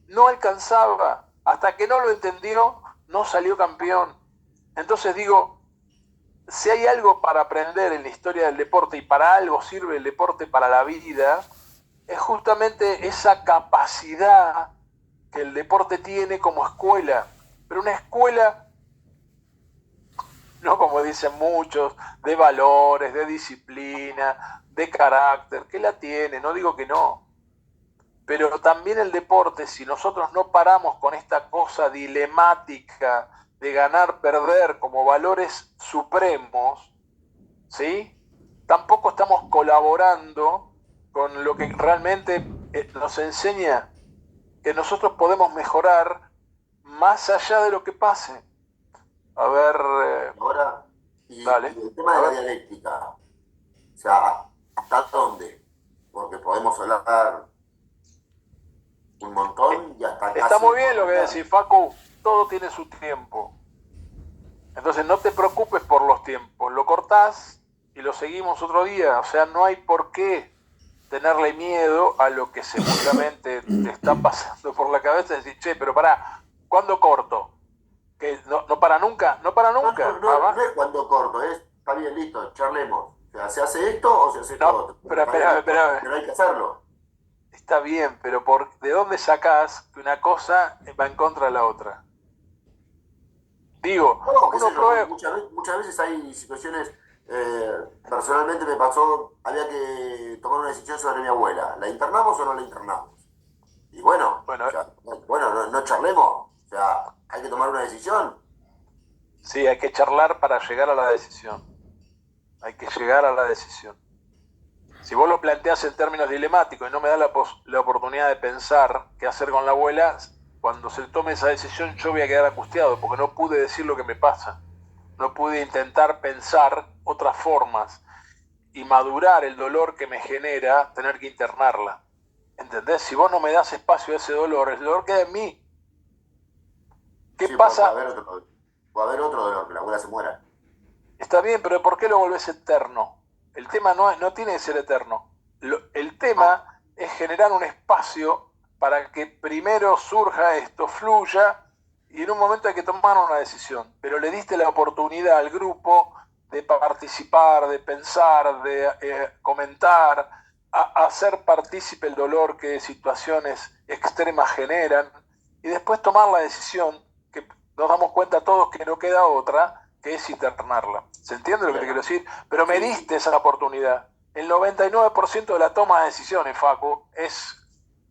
No alcanzaba. Hasta que no lo entendió, no salió campeón. Entonces digo, si hay algo para aprender en la historia del deporte, y para algo sirve el deporte para la vida, es justamente esa capacidad que el deporte tiene como escuela. Pero una escuela, no como dicen muchos, de valores, de disciplina, de carácter, que la tiene, no digo que no. Pero también el deporte, si nosotros no paramos con esta cosa dilemática de ganar, perder como valores supremos, ¿sí? Tampoco estamos colaborando con lo que realmente nos enseña que nosotros podemos mejorar más allá de lo que pase. A ver... Ahora, dale. El tema de la dialéctica, o sea, ¿hasta dónde? Porque podemos hablar un montón y hasta casi... Está muy bien lo que decís, Facu, todo tiene su tiempo. Entonces no te preocupes por los tiempos, lo cortás y lo seguimos otro día. O sea, no hay por qué tenerle miedo a lo que seguramente te está pasando por la cabeza y decir, che, pero pará, ¿cuándo corto? Que no para nunca, no para nunca. No es cuando corto, está bien, listo, charlemos. O sea, ¿se hace esto o se hace esto No, otro? pero espera. Pero hay que hacerlo. Está bien, pero ¿de dónde sacás que una cosa va en contra de la otra? Digo, No, qué uno sé yo, prueba... muchas veces hay situaciones, personalmente me pasó, había que tomar una decisión sobre mi abuela. ¿La internamos o no la internamos? Y bueno, Bueno, o sea, no charlemos. O sea, hay que tomar una decisión. sí, hay que charlar para llegar a la decisión. Hay que llegar a la decisión. Si vos lo planteás en términos dilemáticos y no me da la oportunidad de pensar qué hacer con la abuela, cuando se tome esa decisión yo voy a quedar angustiado porque no pude decir lo que me pasa. No pude intentar pensar otras formas y madurar el dolor que me genera tener que internarla. ¿Entendés? Si vos no me das espacio a ese dolor, el dolor queda en mí. ¿Qué Sí, pasa? puede haber otro dolor, que la abuela se muera. Está bien, pero ¿por qué lo volvés eterno? El tema no tiene que ser eterno. El tema es generar un espacio para que primero surja esto, fluya, y en un momento hay que tomar una decisión. Pero le diste la oportunidad al grupo de participar, de pensar, de comentar, a hacer partícipe el dolor que situaciones extremas generan, y después tomar la decisión, que nos damos cuenta todos que no queda otra, que es internarla. ¿Se entiende lo que te quiero decir? Pero me diste esa oportunidad. El 99% de la toma de decisiones, Facu, es...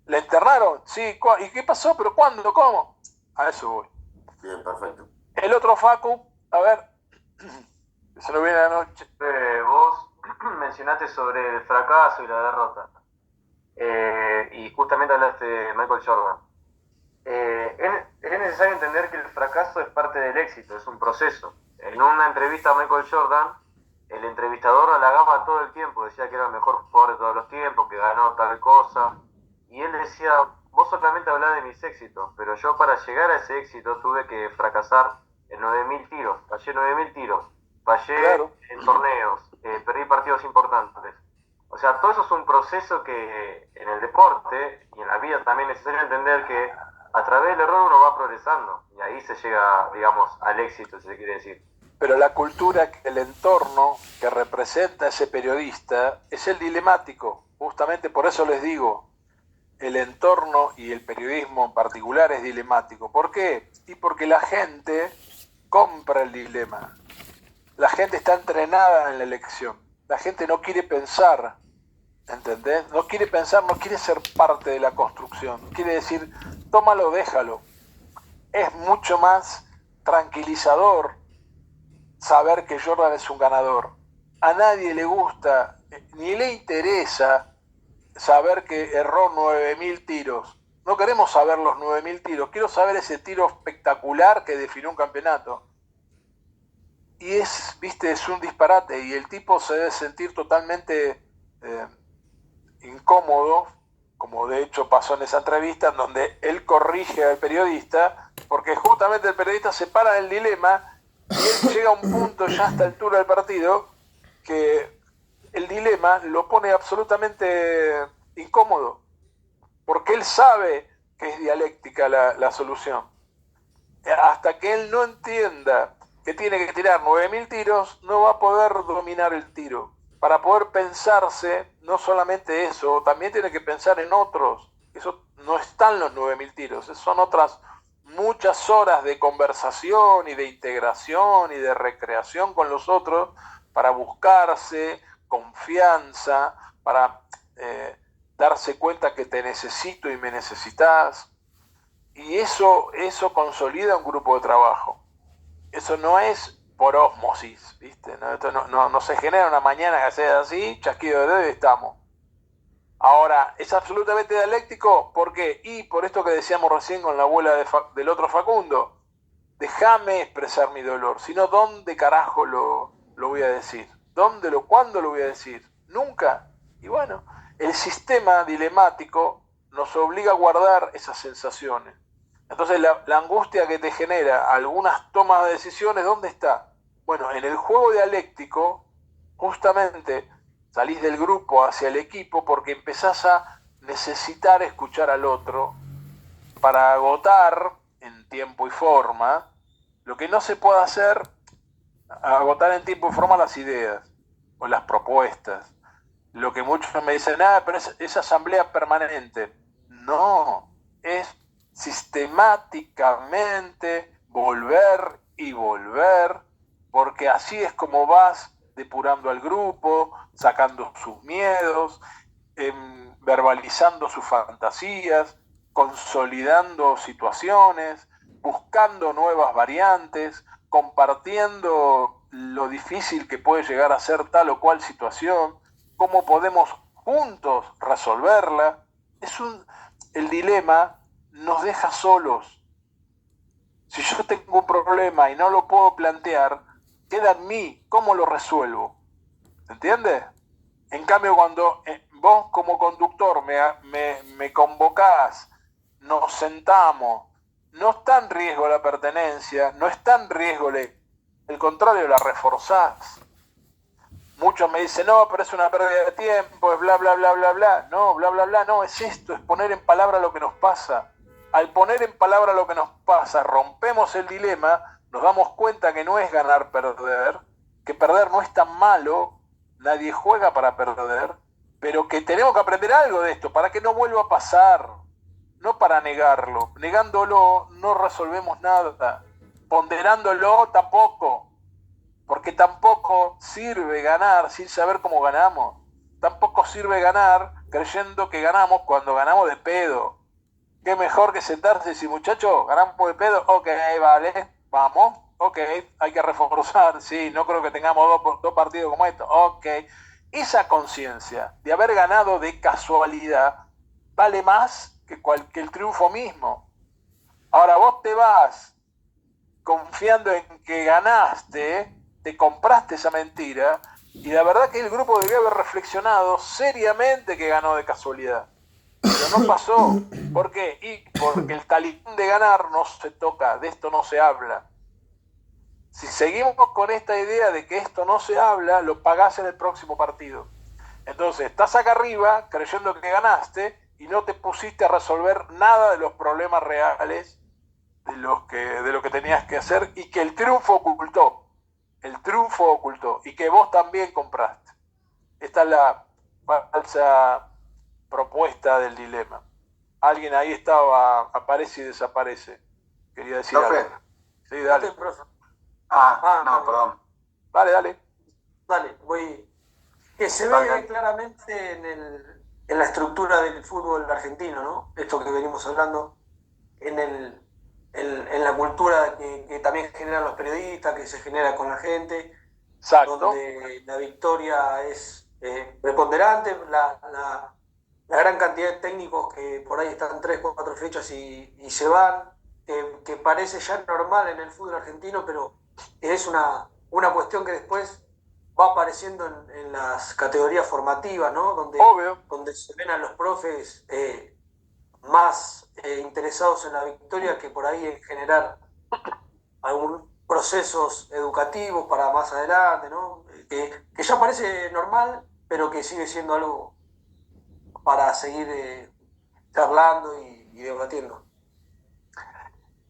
¿La internaron? Sí. ¿Y qué pasó? ¿Pero cuándo? ¿Cómo? A eso voy. Bien, perfecto. El otro Facu, a ver, se nos viene la noche. Vos mencionaste sobre el fracaso y la derrota. Y justamente hablaste de Michael Jordan. Es necesario entender que el fracaso es parte del éxito, es un proceso. En una entrevista a Michael Jordan, el entrevistador halagaba todo el tiempo, decía que era el mejor jugador de todos los tiempos, que ganó tal cosa, y él decía, vos solamente hablás de mis éxitos, pero yo para llegar a ese éxito tuve que fracasar en 9.000 tiros, fallé 9.000 tiros, fallé en torneos, perdí partidos importantes. O sea, todo eso es un proceso que en el deporte y en la vida también es necesario entender que a través del error uno va progresando y ahí se llega, digamos, al éxito, si se quiere decir. Pero la cultura, el entorno que representa ese periodista es el dilemático. Justamente por eso les digo, el entorno y el periodismo en particular es dilemático. ¿Por qué? Y porque la gente compra el dilema. La gente está entrenada en la elección. La gente no quiere pensar, ¿entendés? No quiere pensar, no quiere ser parte de la construcción. Quiere decir, tómalo, déjalo. Es mucho más tranquilizador saber que Jordan es un ganador. A nadie le gusta, ni le interesa saber que erró 9.000 tiros. No queremos saber los 9.000 tiros, quiero saber ese tiro espectacular que definió un campeonato. Y es un disparate, y el tipo se debe sentir totalmente incómodo, como de hecho pasó en esa entrevista, en donde él corrige al periodista, porque justamente el periodista se para del dilema, y él llega a un punto ya a esta altura del partido, que el dilema lo pone absolutamente incómodo, porque él sabe que es dialéctica la solución. Hasta que él no entienda que tiene que tirar 9.000 tiros, no va a poder dominar el tiro. Para poder pensarse, no solamente eso, también tiene que pensar en otros. Eso no están los 9.000 tiros, son otras muchas horas de conversación y de integración y de recreación con los otros para buscarse confianza, para darse cuenta que te necesito y me necesitas. Y eso consolida un grupo de trabajo. Eso no es por ósmosis, ¿viste? Esto no se genera una mañana que sea así, chasquido de dedo y estamos. Ahora, es absolutamente dialéctico, ¿por qué? Y por esto que decíamos recién con la abuela del otro Facundo, déjame expresar mi dolor, si no, ¿dónde carajo lo voy a decir? ¿Cuándo lo voy a decir? Nunca. Y bueno, el sistema dilemático nos obliga a guardar esas sensaciones. Entonces la angustia que te genera algunas tomas de decisiones, ¿dónde está? Bueno, en el juego dialéctico, justamente salís del grupo hacia el equipo porque empezás a necesitar escuchar al otro para agotar en tiempo y forma Lo que no se puede hacer, agotar en tiempo y forma las ideas o las propuestas. Lo que muchos me dicen, pero es asamblea permanente. No, es sistemáticamente volver y volver, porque así es como vas depurando al grupo, sacando sus miedos, verbalizando sus fantasías, consolidando situaciones, buscando nuevas variantes, compartiendo lo difícil que puede llegar a ser tal o cual situación, cómo podemos juntos resolverla. El dilema nos deja solos. Si yo tengo un problema y no lo puedo plantear, queda en mí, ¿cómo lo resuelvo? ¿Entiendes? En cambio, cuando vos como conductor me convocás, nos sentamos, no está en riesgo la pertenencia, no está en riesgo el contrario, la reforzás. Muchos me dicen, no, pero es una pérdida de tiempo, es bla, bla, bla, bla, bla. No, bla, bla, bla, no, es esto, es poner en palabra lo que nos pasa. Al poner en palabra lo que nos pasa, rompemos el dilema, nos damos cuenta que no es ganar, perder, que perder no es tan malo, nadie juega para perder, pero que tenemos que aprender algo de esto para que no vuelva a pasar, no para negarlo. Negándolo no resolvemos nada, ponderándolo tampoco. Porque tampoco sirve ganar sin saber cómo ganamos. Tampoco sirve ganar creyendo que ganamos cuando ganamos de pedo. Qué mejor que sentarse y decir, muchachos, ganamos de pedo, ok, vale, vamos, ok, hay que reforzar, sí, no creo que tengamos dos partidos como estos, ok. Esa conciencia de haber ganado de casualidad vale más que el triunfo mismo. Ahora vos te vas confiando en que ganaste, te compraste esa mentira, y la verdad que el grupo debió haber reflexionado seriamente que ganó de casualidad. Pero no pasó. ¿Por qué? Porque el talismán de ganar no se toca, de esto no se habla. Si seguimos con esta idea de que esto no se habla, lo pagás en el próximo partido. Entonces, estás acá arriba creyendo que ganaste y no te pusiste a resolver nada de los problemas reales de lo que tenías que hacer y que el triunfo ocultó. El triunfo ocultó y que vos también compraste. Esta es la falsa propuesta del dilema. Alguien ahí estaba, aparece y desaparece. Quería decir ¿Profe? algo. Sí, dale. No, perdón. Dale. Dale, voy. Que se ve claramente en la estructura del fútbol argentino, ¿no? Esto que venimos hablando, en la cultura que también generan los periodistas, que se genera con la gente. Exacto. Donde la victoria es preponderante, la gran cantidad de técnicos que por ahí están 3, 4 fechas y se van, que parece ya normal en el fútbol argentino, pero es una cuestión que después va apareciendo en las categorías formativas, ¿no? Donde se ven a los profes más interesados en la victoria que por ahí en generar algunos procesos educativos para más adelante, ¿no? Que ya parece normal, pero que sigue siendo algo para seguir charlando y debatiendo.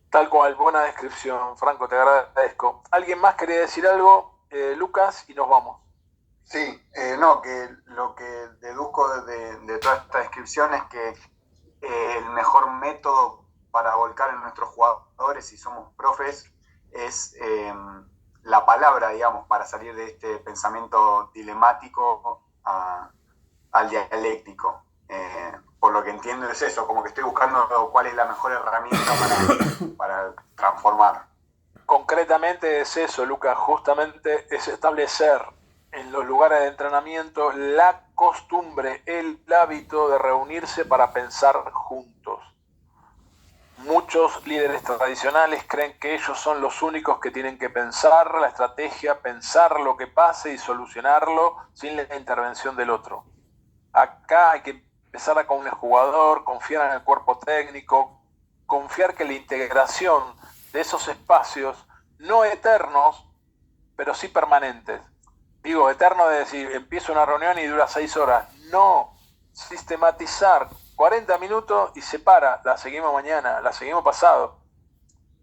Tal cual, buena descripción, Franco, te agradezco. ¿Alguien más quería decir algo? Lucas, y nos vamos. Sí, no, que lo que deduzco de toda esta descripción es que el mejor método para volcar en nuestros jugadores, si somos profes, es la palabra, digamos, para salir de este pensamiento dilemático al dialéctico. Por lo que entiendo es eso, como que estoy buscando cuál es la mejor herramienta para transformar. Concretamente es eso, Lucas, justamente es establecer en los lugares de entrenamiento la costumbre, el hábito de reunirse para pensar juntos. Muchos líderes tradicionales creen que ellos son los únicos que tienen que pensar la estrategia, pensar lo que pase y solucionarlo sin la intervención del otro. Acá hay que empezar con el jugador, confiar en el cuerpo técnico, confiar que la integración de esos espacios, no eternos, pero sí permanentes. Digo, eterno de decir, empiezo una reunión y dura 6 horas. No, sistematizar 40 minutos y se para, la seguimos mañana, la seguimos pasado.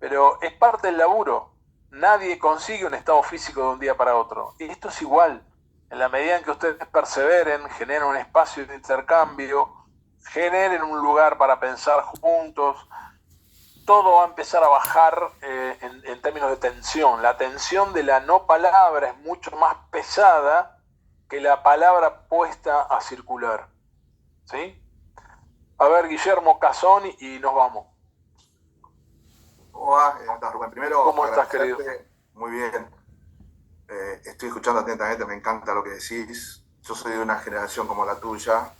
Pero es parte del laburo. nadie consigue un estado físico de un día para otro. Y esto es igual. En la medida en que ustedes perseveren, generen un espacio de intercambio, generen un lugar para pensar juntos, todo va a empezar a bajar en términos de tensión. La tensión de la no palabra es mucho más pesada que la palabra puesta a circular. ¿Sí? A ver, Guillermo Cazón, y nos vamos. Hola, Rubén. Primero, ¿Cómo estás, querido? Muy bien. Estoy escuchando atentamente, me encanta lo que decís. Yo soy de una generación como la tuya.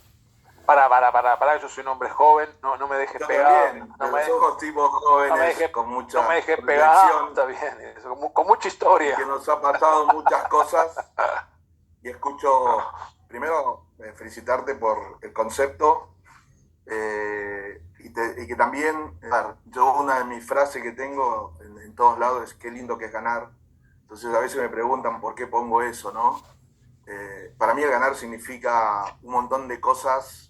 Para, yo soy un hombre joven, no me dejes pegar. Somos tipos jóvenes con mucha no me dejes pegar, está bien, eso, con mucha historia. Que nos ha pasado muchas cosas. Y escucho, primero, felicitarte por el concepto. Y que también, yo una de mis frases que tengo en todos lados es qué lindo que es ganar. Entonces a veces me preguntan por qué pongo eso, ¿no? Para mí el ganar significa un montón de cosas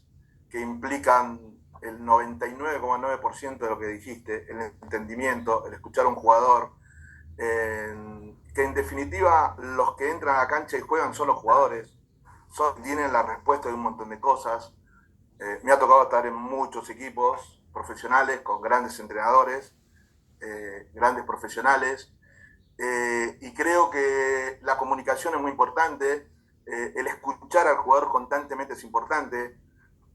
que implican el 99,9% de lo que dijiste, el entendimiento, el escuchar a un jugador, que en definitiva los que entran a la cancha y juegan son los jugadores, tienen la respuesta de un montón de cosas. Me ha tocado estar en muchos equipos profesionales con grandes entrenadores, grandes profesionales, y creo que la comunicación es muy importante, el escuchar al jugador constantemente es importante,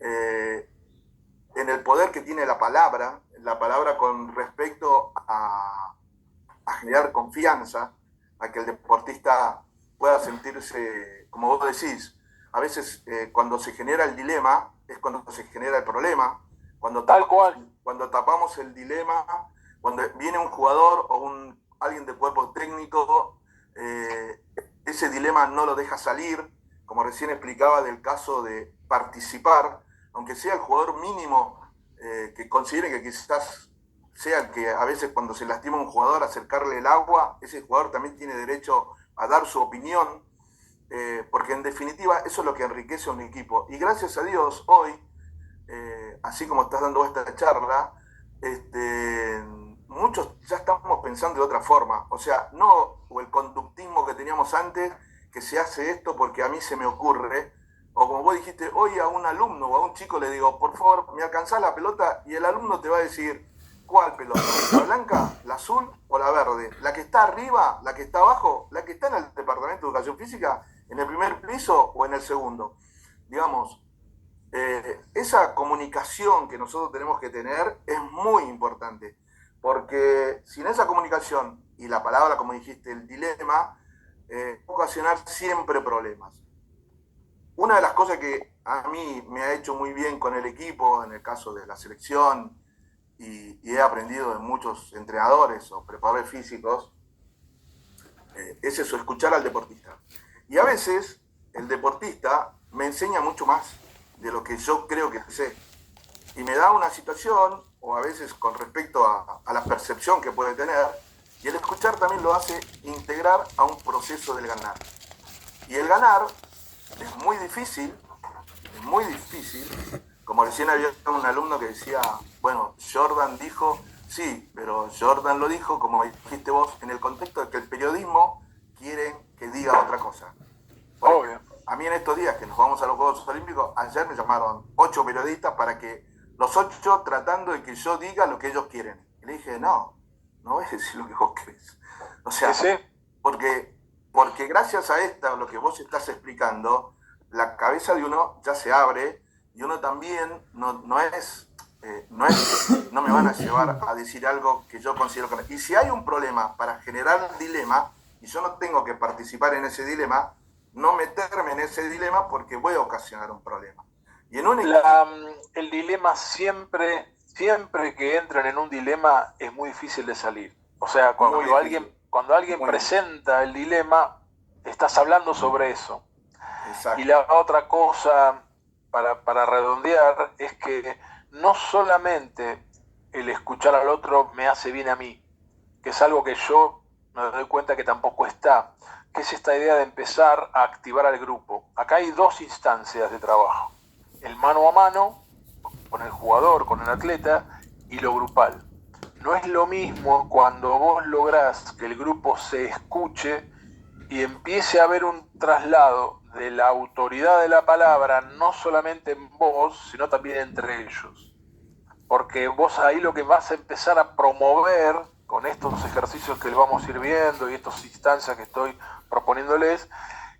en el poder que tiene la palabra con respecto a generar confianza, a que el deportista pueda sentirse, como vos decís, a veces cuando se genera el dilema es cuando se genera el problema, cuando tapamos el dilema, cuando viene un jugador o alguien de cuerpo técnico, ese dilema no lo deja salir, como recién explicaba del caso de participar, aunque sea el jugador mínimo, que considere que quizás sea que a veces cuando se lastima un jugador acercarle el agua, ese jugador también tiene derecho a dar su opinión, porque en definitiva eso es lo que enriquece a un equipo. Y gracias a Dios hoy, así como estás dando esta charla, muchos ya estamos pensando de otra forma, o sea, no el conductismo que teníamos antes, que se hace esto porque a mí se me ocurre, o como vos dijiste, hoy a un alumno o a un chico le digo, por favor, me alcanzás la pelota, y el alumno te va a decir, ¿cuál pelota? ¿La blanca, la azul o la verde? ¿La que está arriba, la que está abajo, la que está en el departamento de educación física, en el primer piso o en el segundo? Digamos, esa comunicación que nosotros tenemos que tener es muy importante, porque sin esa comunicación y la palabra, como dijiste, el dilema, ocasionar siempre problemas. Una de las cosas que a mí me ha hecho muy bien con el equipo, en el caso de la selección, y he aprendido de muchos entrenadores o preparadores físicos, es eso, escuchar al deportista. Y a veces el deportista me enseña mucho más de lo que yo creo que sé. Y me da una situación, o a veces con respecto a la percepción que puede tener, y el escuchar también lo hace integrar a un proceso del ganar. Y el ganar es muy difícil, como recién había un alumno que decía, bueno, Jordan dijo, sí, pero Jordan lo dijo, como dijiste vos, en el contexto de que el periodismo quiere que diga otra cosa. Obvio. A mí en estos días que nos vamos a los Juegos Olímpicos, ayer me llamaron 8 periodistas para que los 8 tratando de que yo diga lo que ellos quieren. Y le dije, no voy a decir lo que vos querés. O sea, ¿sí? porque gracias a lo que vos estás explicando, la cabeza de uno ya se abre y uno también no me van a llevar a decir algo que yo considero que... Y si hay un problema para generar un dilema, y yo no tengo que participar en ese dilema, no meterme en ese dilema porque voy a ocasionar un problema. Y en el dilema siempre que entran en un dilema es muy difícil de salir. O sea, cuando alguien presenta el dilema, estás hablando sobre eso. Exacto. Y la otra cosa, para redondear, es que no solamente el escuchar al otro me hace bien a mí, que es algo que yo me doy cuenta que tampoco está, que es esta idea de empezar a activar al grupo. Acá hay 2 instancias de trabajo: el mano a mano con el jugador, con el atleta, y lo grupal. no es lo mismo cuando vos lográs que el grupo se escuche y empiece a haber un traslado de la autoridad de la palabra, no solamente en vos, sino también entre ellos. Porque vos ahí lo que vas a empezar a promover con estos ejercicios que vamos a ir viendo y estas instancias que estoy proponiéndoles,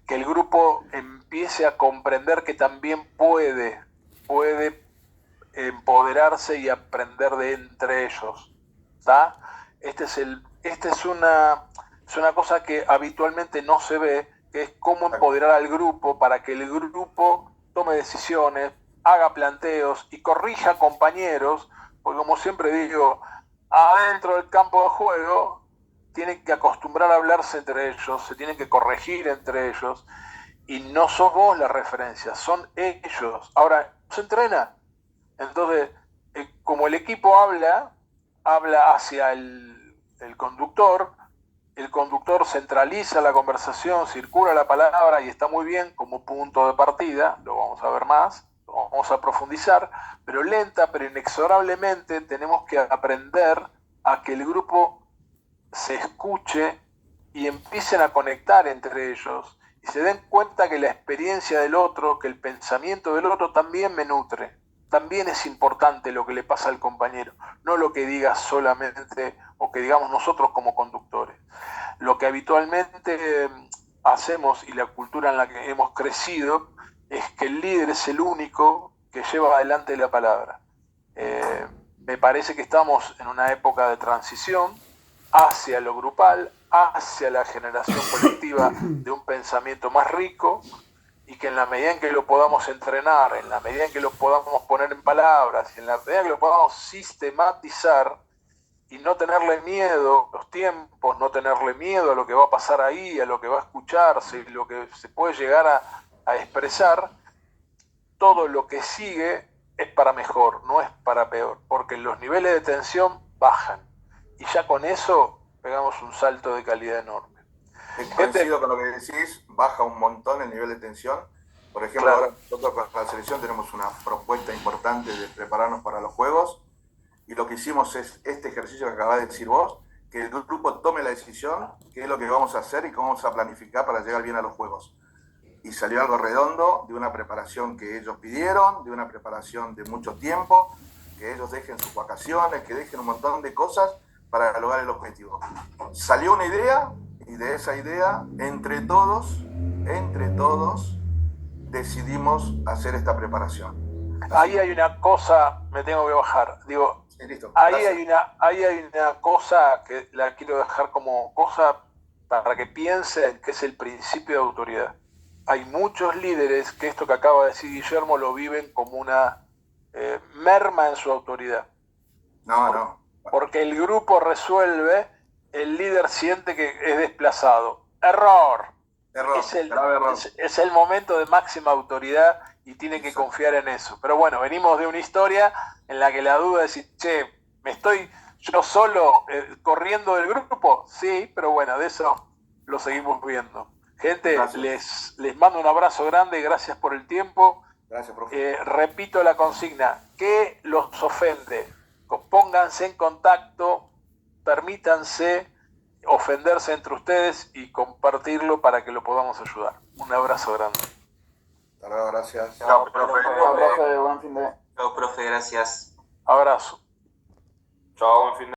que el grupo empiece a comprender que también puede empoderarse y aprender de entre ellos. ¿Está? Esta es una cosa que habitualmente no se ve, que es cómo empoderar al grupo para que el grupo tome decisiones, haga planteos y corrija compañeros, porque como siempre digo, adentro del campo de juego tienen que acostumbrar a hablarse entre ellos, se tienen que corregir entre ellos, y no sos vos la referencia, son ellos. Ahora, se entrena. Entonces, como el equipo habla hacia el conductor centraliza la conversación, circula la palabra y está muy bien como punto de partida, lo vamos a ver más, lo vamos a profundizar, pero lenta, pero inexorablemente tenemos que aprender a que el grupo se escuche y empiecen a conectar entre ellos y se den cuenta que la experiencia del otro, que el pensamiento del otro también me nutre. También es importante lo que le pasa al compañero, no lo que diga solamente o que digamos nosotros como conductores. Lo que habitualmente hacemos y la cultura en la que hemos crecido es que el líder es el único que lleva adelante la palabra. Me parece que estamos en una época de transición hacia lo grupal, hacia la generación colectiva de un pensamiento más rico, y que en la medida en que lo podamos entrenar, en la medida en que lo podamos poner en palabras, y en la medida en que lo podamos sistematizar y no tenerle miedo a los tiempos, no tenerle miedo a lo que va a pasar ahí, a lo que va a escucharse, y lo que se puede llegar a expresar, todo lo que sigue es para mejor, no es para peor, porque los niveles de tensión bajan, y ya con eso pegamos un salto de calidad enorme. Coincido con lo que decís, baja un montón el nivel de tensión. Por ejemplo, Claro. ahora nosotros con la selección tenemos una propuesta importante de prepararnos para los juegos, y lo que hicimos es este ejercicio que acabas de decir vos, que el grupo tome la decisión, qué es lo que vamos a hacer y cómo vamos a planificar para llegar bien a los juegos. Y salió algo redondo, de una preparación que ellos pidieron, de una preparación de mucho tiempo, que ellos dejen sus vacaciones, que dejen un montón de cosas para lograr el objetivo. Salió una idea, y de esa idea, entre todos, decidimos hacer esta preparación. Ahí hay una cosa, me tengo que bajar, digo, Sí, listo. ahí hay una cosa que la quiero dejar como cosa para que piensen, que es el principio de autoridad. Hay muchos líderes que esto que acaba de decir Guillermo lo viven como una merma en su autoridad. No. Porque el grupo resuelve, el líder siente que es desplazado. Error. Es el momento de máxima autoridad y tiene que confiar en eso. Pero bueno, venimos de una historia en la que la duda es decir, che, ¿me estoy yo solo corriendo del grupo? Sí, pero bueno, de eso lo seguimos viendo. Gente, les mando un abrazo grande, gracias por el tiempo. Gracias, profe. Repito la consigna, ¿qué los ofende? Pónganse en contacto, permítanse ofenderse entre ustedes y compartirlo para que lo podamos ayudar. Un abrazo grande. Hasta luego, gracias. Chao, profe. Chao, profe, buen fin de. Chao, profe, gracias. Abrazo. Chao, buen fin de.